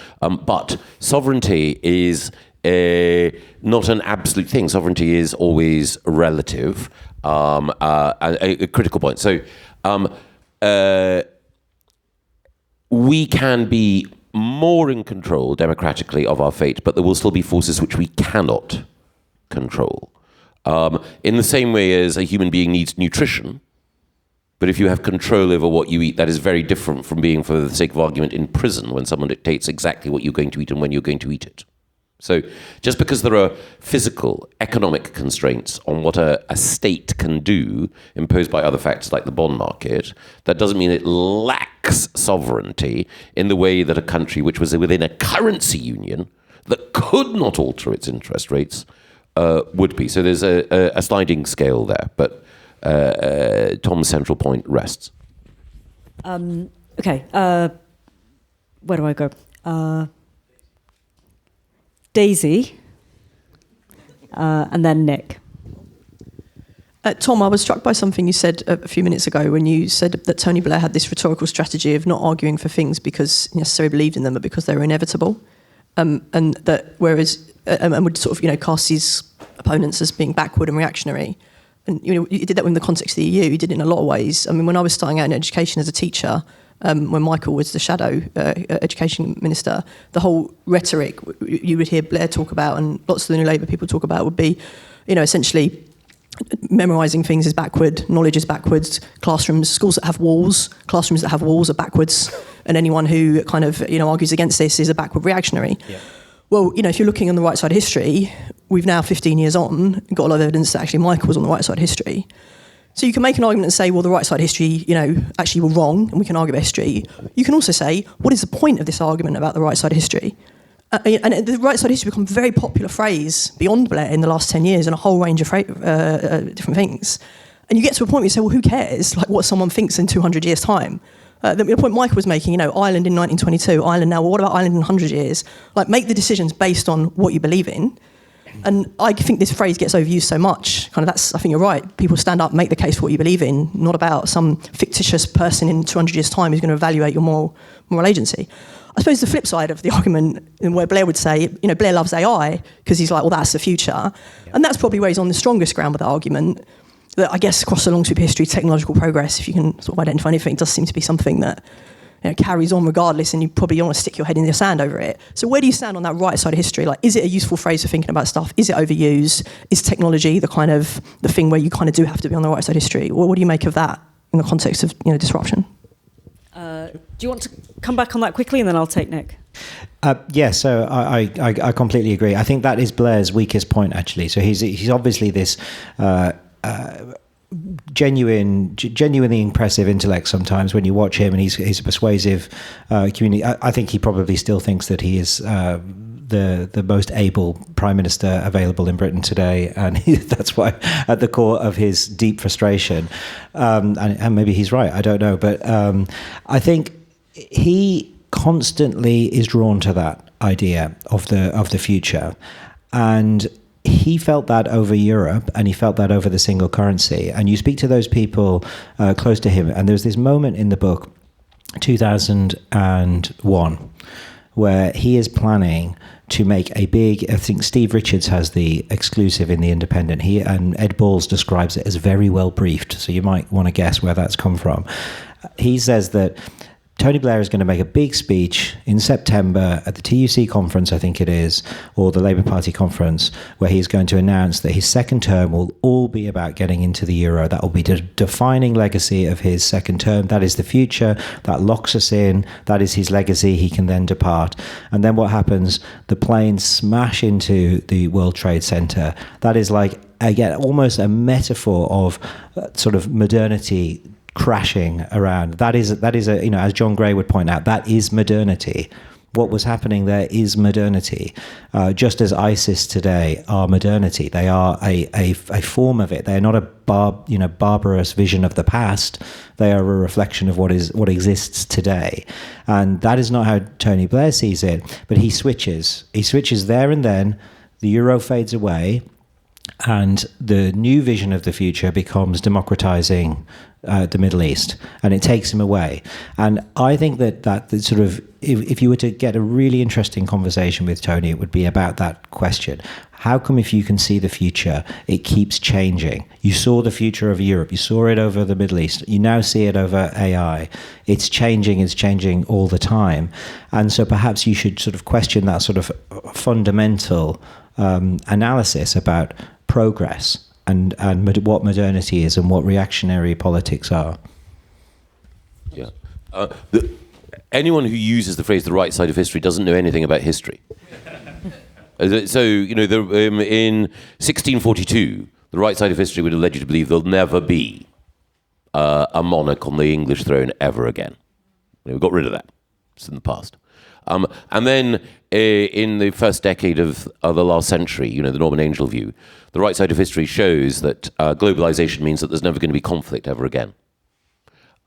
But sovereignty is not an absolute thing. Sovereignty is always relative, a critical point. So we can be more in control democratically of our fate, but there will still be forces which we cannot control. In the same way as a human being needs nutrition, but if you have control over what you eat, that is very different from being, for the sake of argument, in prison when someone dictates exactly what you're going to eat and when you're going to eat it. So just because there are physical, economic constraints on what a state can do imposed by other factors like the bond market, that doesn't mean it lacks sovereignty in the way that a country which was within a currency union that could not alter its interest rates would be. So there's a sliding scale there, but Tom's central point rests. Okay, where do I go? Daisy, and then Nick. Tom, I was struck by something you said a few minutes ago when you said that Tony Blair had this rhetorical strategy of not arguing for things because he necessarily believed in them, but because they were inevitable, and that whereas and would sort of cast his opponents as being backward and reactionary. And you did that in the context of the EU. You did it in a lot of ways. I mean, when I was starting out in education as a teacher, when Michael was the shadow education minister, the whole rhetoric you would hear Blair talk about and lots of the New Labour people talk about would be, essentially memorising things is backward, knowledge is backwards, schools that have walls are backwards, and anyone who kind of, argues against this is a backward reactionary. Yeah. Well, if you're looking on the right side of history, we've now 15 years on, got a lot of evidence that actually Michael was on the right side of history. So you can make an argument and say, well, the right side of history, actually were wrong, and we can argue about history. You can also say, what is the point of this argument about the right side of history? And the right side of history become a very popular phrase beyond Blair in the last 10 years and a whole range of different things. And you get to a point where you say, well, who cares, what someone thinks in 200 years' time? The point Michael was making, Ireland in 1922, Ireland now, well, what about Ireland in 100 years? Make the decisions based on what you believe in. And I think this phrase gets overused so much. I think you're right. People stand up, make the case for what you believe in, not about some fictitious person in 200 years' time who's going to evaluate your moral agency. I suppose the flip side of the argument, where Blair would say, Blair loves AI because he's like, well, that's the future. Yeah. And that's probably where he's on the strongest ground with that argument. That I guess across the long sweep of history, technological progress, if you can sort of identify anything, does seem to be something that carries on regardless, and you probably don't want to stick your head in the sand over it. So where do you stand on that right side of history? Is it a useful phrase for thinking about stuff? Is it overused? Is technology the thing where you kind of do have to be on the right side of history? What do you make of that in the context of disruption? Do you want to come back on that quickly, and then I'll take Nick? So I completely agree. I think that is Blair's weakest point, actually. So he's obviously this genuinely impressive intellect sometimes when you watch him, and he's a persuasive community. I think he probably still thinks that he is the most able prime minister available in Britain today, and that's why at the core of his deep frustration, and maybe he's right, I don't know, but I think he constantly is drawn to that idea of the future, and he felt that over Europe, and he felt that over the single currency. And you speak to those people close to him, and there's this moment in the book, 2001, where he is planning to make a big, I think Steve Richards has the exclusive in The Independent. He and Ed Balls describes it as very well briefed, so you might want to guess where that's come from. He says that Tony Blair is going to make a big speech in September at the TUC conference, I think it is, or the Labour Party conference, where he's going to announce that his second term will all be about getting into the euro. That will be the defining legacy of his second term. That is the future. That locks us in. That is his legacy. He can then depart. And then what happens? The planes smash into the World Trade Center. That is like, again, almost a metaphor of sort of modernity crashing around. That is a, you know, as John Gray would point out, that is modernity. What was happening there is modernity. Just as ISIS today are modernity, they are a form of it. They are not a barbarous vision of the past. They are a reflection of what exists today. And that is not how Tony Blair sees it. But he switches. He switches there and then. The euro fades away, and the new vision of the future becomes democratizing the Middle East, and it takes him away. And I think that sort of, if you were to get a really interesting conversation with Tony, it would be about that question. How come, if you can see the future, it keeps changing? You saw the future of Europe, you saw it over the Middle East, you now see it over AI. It's changing all the time. And so perhaps you should sort of question that sort of fundamental analysis about progress and what modernity is and what reactionary politics are. Yeah. Anyone who uses the phrase "the right side of history" doesn't know anything about history. So, you know, in 1642, the right side of history would have led you to believe there'll never be a monarch on the English throne ever again. We got rid of that. It's in the past. And then in the first decade of the last century, you know, the Norman Angell view, the right side of history shows that globalization means that there's never going to be conflict ever again.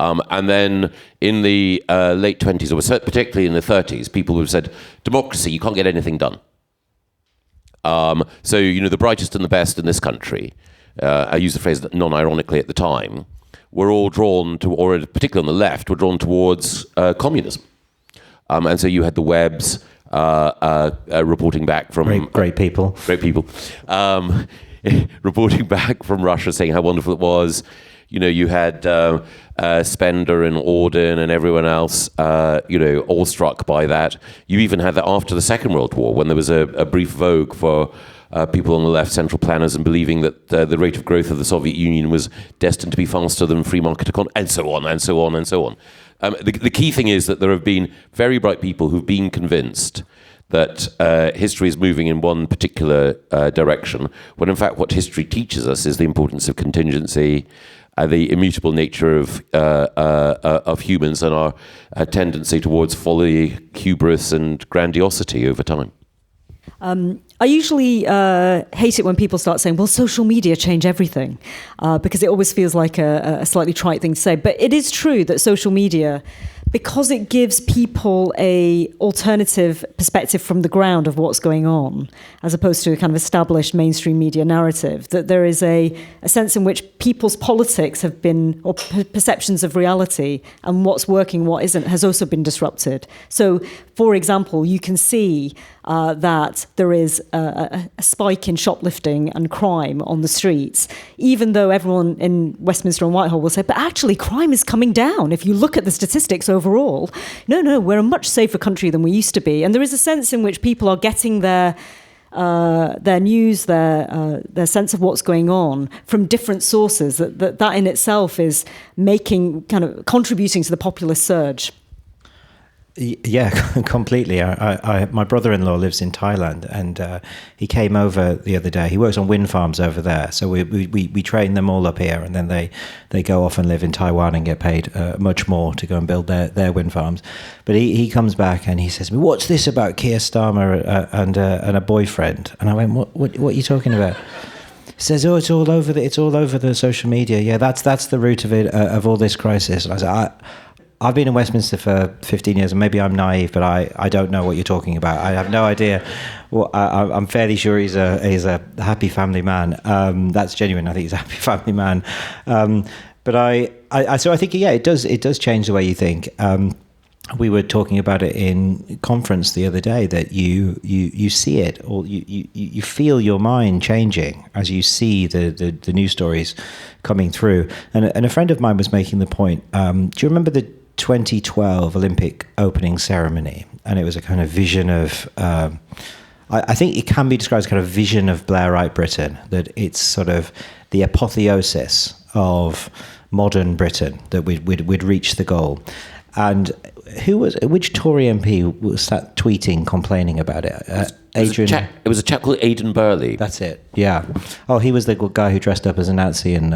And then in the late 20s, or particularly in the 30s, people have said, democracy, you can't get anything done. So, you know, the brightest and the best in this country, I use the phrase non-ironically at the time, were all drawn to, or particularly on the left, were drawn towards communism. And so you had the Webbs reporting back from... Great people. Reporting back from Russia saying how wonderful it was. You know, you had Spender and Auden and everyone else, you know, all struck by that. You even had that after the Second World War, when there was a brief vogue for people on the left, central planners, and believing that the rate of growth of the Soviet Union was destined to be faster than free market economy, and so on, and so on, and so on. The key thing is that there have been very bright people who've been convinced that history is moving in one particular direction, when in fact what history teaches us is the importance of contingency, the immutable nature of humans, and our tendency towards folly, hubris, and grandiosity over time. I usually hate it when people start saying, well, social media change everything, because it always feels like a slightly trite thing to say. But it is true that social media, because it gives people a alternative perspective from the ground of what's going on, as opposed to a kind of established mainstream media narrative, that there is a sense in which people's politics have been, or perceptions of reality and what's working, what isn't, has also been disrupted. So, for example, you can see that there is a spike in shoplifting and crime on the streets, even though everyone in Westminster and Whitehall will say, but actually crime is coming down. If you look at the statistics overall, no, we're a much safer country than we used to be. And there is a sense in which people are getting their news, their sense of what's going on from different sources, that in itself is contributing to the populist surge. Yeah, completely. My brother-in-law lives in Thailand, and he came over the other day. He works on wind farms over there, so we train them all up here, and then they go off and live in Taiwan and get paid much more to go and build their wind farms. But he comes back and he says to me, "What's this about Keir Starmer and a boyfriend?" And I went, "What are you talking about?" He says, "Oh, it's all over the social media. Yeah, that's the root of it, of all this crisis." And I said, I've been in Westminster for 15 years, and maybe I'm naive, but I don't know what you're talking about. I have no idea. Well, I'm fairly sure he's a happy family man. That's genuine. I think he's a happy family man. But so I think, yeah, it does change the way you think. We were talking about it in conference the other day, that you see it, or you feel your mind changing as you see the news stories coming through. And a friend of mine was making the point. Do you remember the 2012 Olympic opening ceremony, and it was a kind of vision of. I think it can be described as kind of vision of Blairite Britain, that it's sort of the apotheosis of modern Britain, that we'd reached the goal. And which Tory MP was that tweeting, complaining about it? Adrian. It was a chap called Aidan Burley. That's it. Yeah. Oh, he was the guy who dressed up as a Nazi in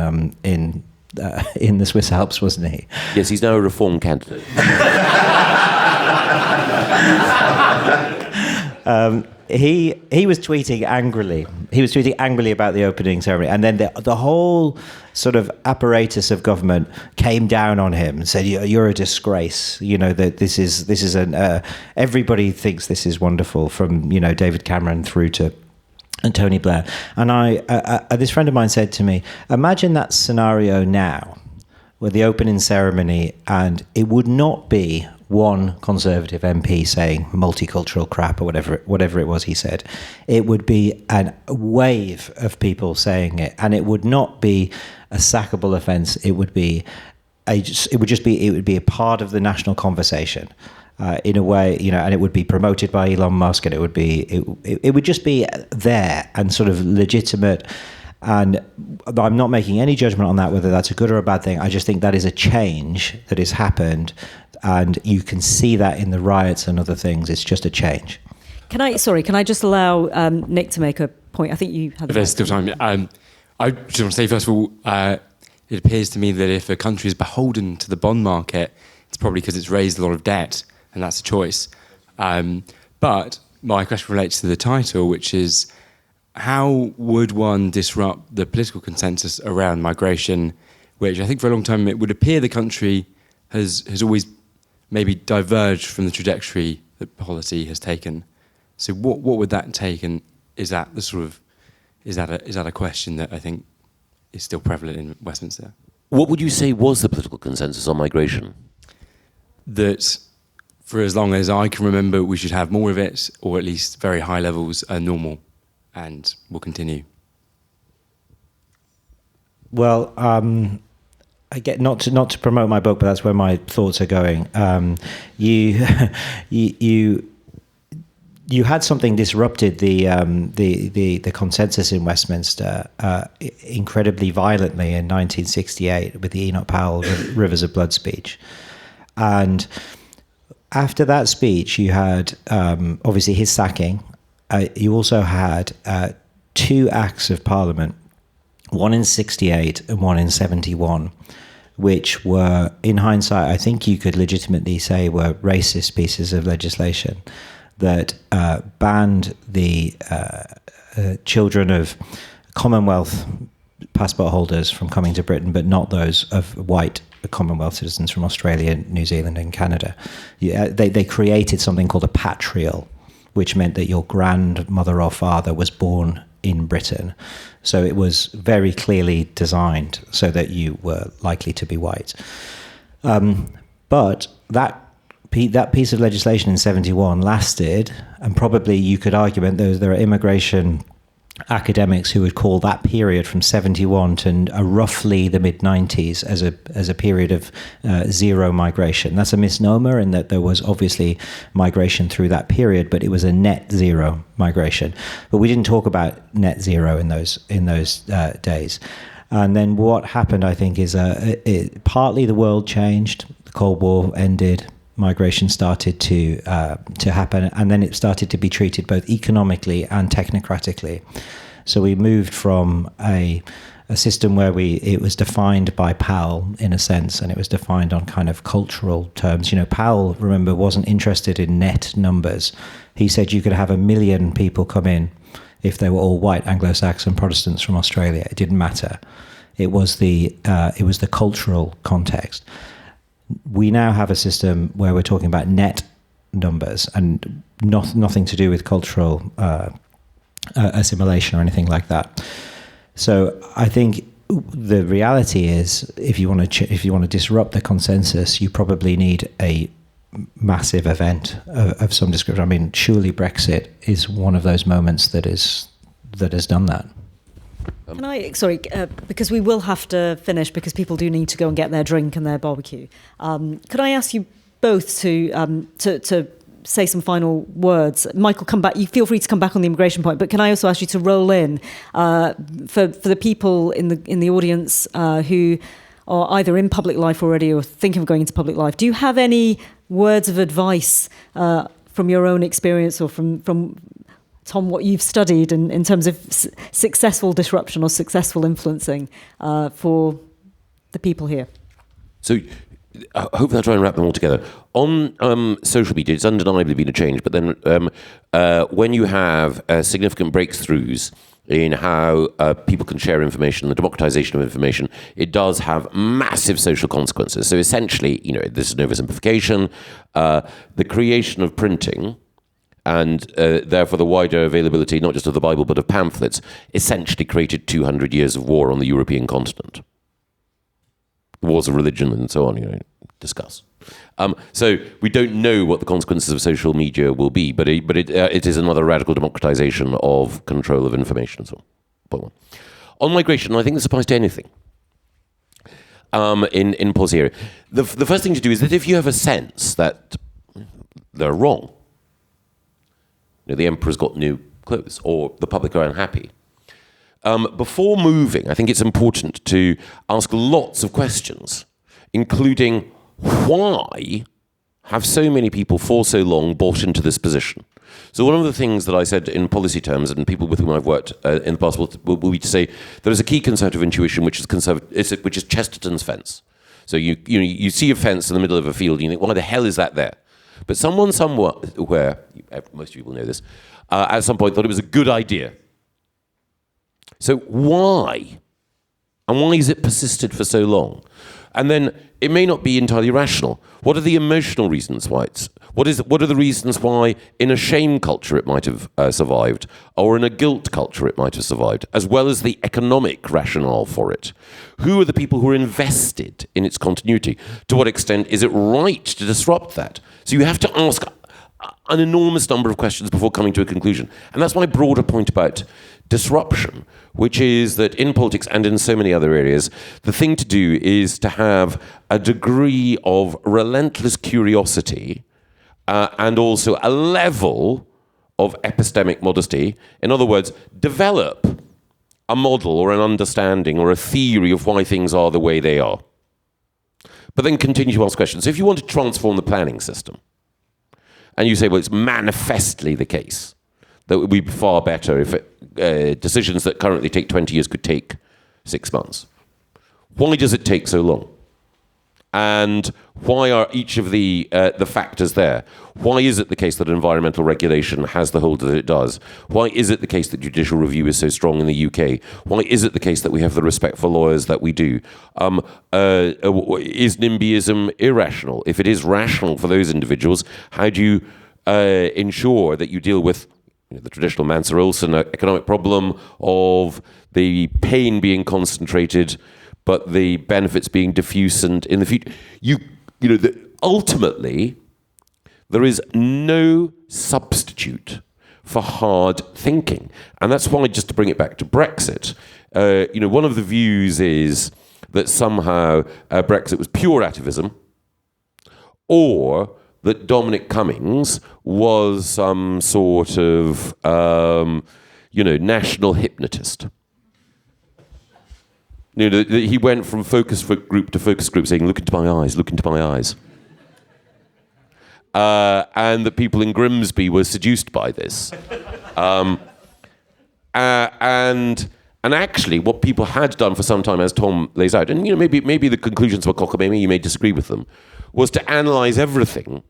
the Swiss Alps, wasn't he? Yes, he's now a Reform candidate. He was tweeting angrily. He was tweeting angrily about the opening ceremony, and then the whole sort of apparatus of government came down on him and said, "You're a disgrace. You know that this is an everybody thinks this is wonderful, from David Cameron through to." And Tony Blair. And this friend of mine said to me, imagine that scenario now, with the opening ceremony, and it would not be one Conservative MP saying multicultural crap or whatever it was he said. It would be a wave of people saying it, and it would not be a sackable offence. It would be a part of the national conversation. In a way, and it would be promoted by Elon Musk, and it would just be there and sort of legitimate. And I'm not making any judgment on that, whether that's a good or a bad thing. I just think that is a change that has happened, and you can see that in the riots and other things. It's just a change. Can I just allow Nick to make a point? I think you had. If there's still time, I just want to say first of all, it appears to me that if a country is beholden to the bond market, it's probably because it's raised a lot of debt, and that's a choice. But my question relates to the title, which is, how would one disrupt the political consensus around migration, which I think for a long time it would appear the country has always maybe diverged from the trajectory that policy has taken. So what would that take, and is that a question that I think is still prevalent in Westminster? What would you say was the political consensus on migration? That for as long as I can remember, we should have more of it, or at least very high levels are normal, and will continue. Well, I get not to promote my book, but that's where my thoughts are going. You had something disrupted the consensus in Westminster incredibly violently in 1968 with the Enoch Powell Rivers of Blood speech, and after that speech, you had obviously his sacking. You also had two acts of Parliament, one in 68 and one in 71, which were, in hindsight, I think you could legitimately say were racist pieces of legislation that banned the children of Commonwealth passport holders from coming to Britain, but not those of white Commonwealth citizens from Australia, New Zealand and Canada. They created something called a patrial, which meant that your grandmother or father was born in Britain. So it was very clearly designed so that you were likely to be white. But that piece of legislation in 71 lasted, and probably you could argue there are immigration academics who would call that period from 71 to roughly the mid-90s as a period of zero migration. That's a misnomer in that there was obviously migration through that period, but it was a net zero migration. But we didn't talk about net zero in those days. And then what happened, I think, is partly the world changed. The Cold War ended. Migration started to happen, and then it started to be treated both economically and technocratically. So we moved from a system where it was defined by Powell in a sense, and it was defined on kind of cultural terms. Powell, remember, wasn't interested in net numbers. He said you could have 1 million people come in if they were all white Anglo-Saxon Protestants from Australia. It didn't matter. It was the cultural context. We now have a system where we're talking about net numbers and nothing to do with cultural assimilation or anything like that. So I think the reality is, if you want to disrupt the consensus, you probably need a massive event of some description. I mean, surely Brexit is one of those moments that has done that. Can I, sorry, because we will have to finish because people do need to go and get their drink and their barbecue. Could I ask you both to say some final words? Michael, come back. You feel free to come back on the immigration point, but can I also ask you to roll in for the people in the audience who are either in public life already or thinking of going into public life? Do you have any words of advice from your own experience or from Tom, what you've studied in terms of successful disruption or successful influencing for the people here? So hopefully I'll try and wrap them all together. On social media, it's undeniably been a change, but then when you have significant breakthroughs in how people can share information, the democratization of information, it does have massive social consequences. So essentially, this is an oversimplification, the creation of printing, and therefore the wider availability, not just of the Bible, but of pamphlets, essentially created 200 years of war on the European continent. Wars of religion and so on, discuss. So we don't know what the consequences of social media will be, but it is another radical democratization of control of information. So, point one. On migration, I think this applies to anything in policy area. The first thing to do is that if you have a sense that they're wrong, the emperor's got new clothes, or the public are unhappy. Before moving, I think it's important to ask lots of questions, including why have so many people for so long bought into this position? So one of the things that I said in policy terms, and people with whom I've worked in the past will be to say there is a key conservative intuition, which is Chesterton's fence. So you see a fence in the middle of a field, and you think, why the hell is that there? But someone somewhere, most people know this, at some point thought it was a good idea. So why? And why has it persisted for so long? And then it may not be entirely rational. What are the emotional reasons why what are the reasons why in a shame culture it might have survived, or in a guilt culture it might have survived, as well as the economic rationale for it? Who are the people who are invested in its continuity? To what extent is it right to disrupt that? So you have to ask an enormous number of questions before coming to a conclusion. And that's my broader point about disruption, which is that in politics and in so many other areas, the thing to do is to have a degree of relentless curiosity and also a level of epistemic modesty. In other words, develop a model or an understanding or a theory of why things are the way they are. But then continue to ask questions. So if you want to transform the planning system, and you say, well, it's manifestly the case that it would be far better if decisions that currently take 20 years could take 6 months. Why does it take so long? And why are each of the factors there? Why is it the case that environmental regulation has the hold that it does? Why is it the case that judicial review is so strong in the UK? Why is it the case that we have the respect for lawyers that we do? Is NIMBYism irrational? If it is rational for those individuals, how do you ensure that you deal with the traditional Mansur-Olson economic problem of the pain being concentrated but the benefits being diffuse, and in the future, ultimately, there is no substitute for hard thinking. And that's why, just to bring it back to Brexit, one of the views is that somehow Brexit was pure atavism, or that Dominic Cummings was some sort of, national hypnotist. He went from focus group to focus group saying, look into my eyes, look into my eyes. And the people in Grimsby were seduced by this. And actually what people had done for some time, as Tom lays out, and maybe the conclusions were cockamamie, you may disagree with them, was to analyse everything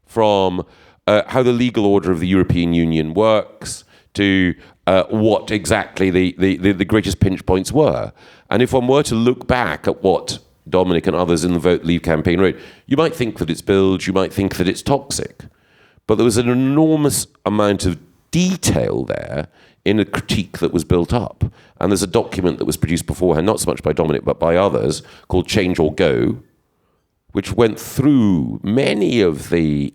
from how the legal order of the European Union works to what exactly the greatest pinch points were. And if one were to look back at what Dominic and others in the Vote Leave campaign wrote, you might think that it's bilge, you might think that it's toxic. But there was an enormous amount of detail there in a critique that was built up. And there's a document that was produced beforehand, not so much by Dominic, but by others, called Change or Go, which went through many of the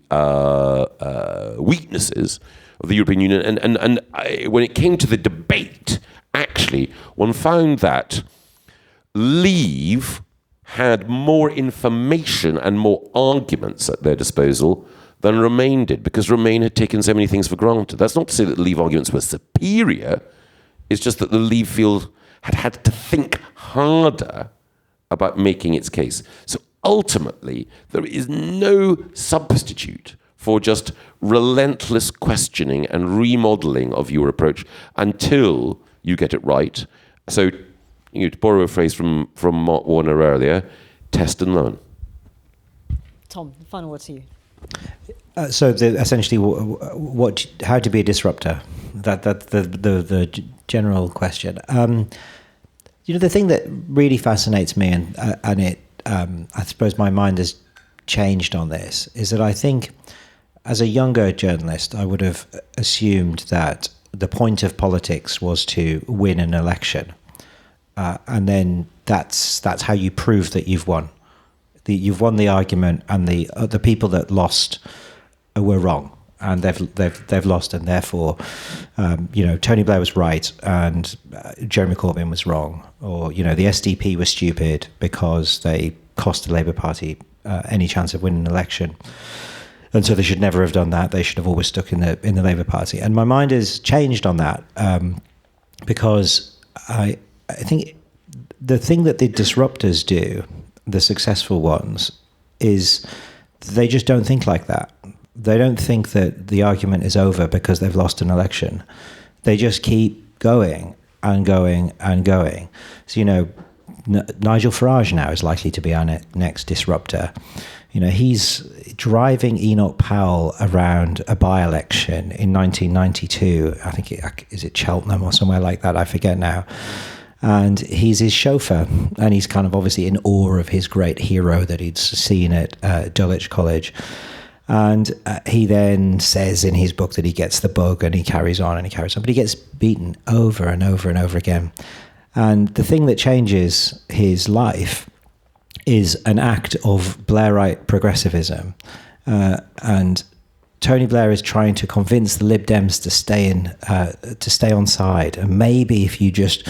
weaknesses of the European Union. And when it came to the debate actually one found that Leave had more information and more arguments at their disposal than Remain did, because Remain had taken so many things for granted. That's not to say that the Leave arguments were superior. It's just that the Leave field had to think harder about making its case. So ultimately, there is no substitute for just relentless questioning and remodeling of your approach until you get it right. So, to borrow a phrase from Mark Warner earlier, test and learn. Tom, the final word to you. Essentially, how to be a disruptor? That's the general question. The thing that really fascinates me, and it, I suppose my mind has changed on this, is that I think as a younger journalist, I would have assumed that the point of politics was to win an election. And then that's how you prove that you've won. You've won the argument, and the people that lost were wrong, and they've lost, and therefore, Tony Blair was right, and Jeremy Corbyn was wrong, or the SDP was stupid because they cost the Labour Party any chance of winning an election, and so they should never have done that. They should have always stuck in the Labour Party. And my mind has changed on that because I think the thing that the disruptors do, the successful ones, is they just don't think like that. They don't think that the argument is over because they've lost an election. They just keep going and going and going. So, Nigel Farage now is likely to be our next disruptor. He's driving Enoch Powell around a by-election in 1992. I think, is it Cheltenham or somewhere like that? I forget now. And he's his chauffeur, and he's kind of obviously in awe of his great hero that he'd seen at Dulwich College. And he then says in his book that he gets the bug, and he carries on, but he gets beaten over and over and over again. And the thing that changes his life is an act of Blairite progressivism. And Tony Blair is trying to convince the Lib Dems to stay on side, and maybe if you just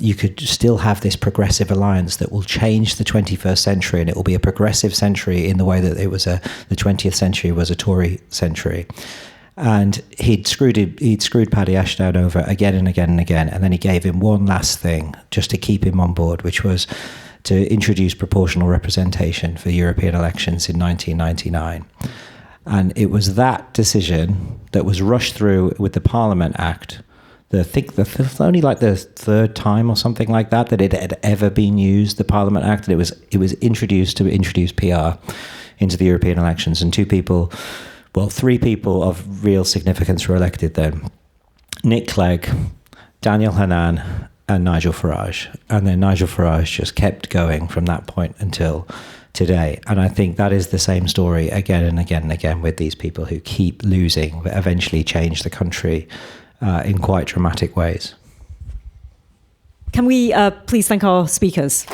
you could still have this progressive alliance that will change the 21st century, and it will be a progressive century in the way that the 20th century was a Tory century. And he'd screwed Paddy Ashdown over again and again and again, and then he gave him one last thing just to keep him on board, which was to introduce proportional representation for European elections in 1999. And it was that decision that was rushed through with the Parliament Act. Only like the third time or something like that it had ever been used, the Parliament Act. And it was introduced to introduce PR into the European elections. And three people of real significance were elected then. Nick Clegg, Daniel Hannan, and Nigel Farage. And then Nigel Farage just kept going from that point until today. And I think that is the same story again and again and again with these people who keep losing but eventually change the country in quite dramatic ways. Can we please thank our speakers?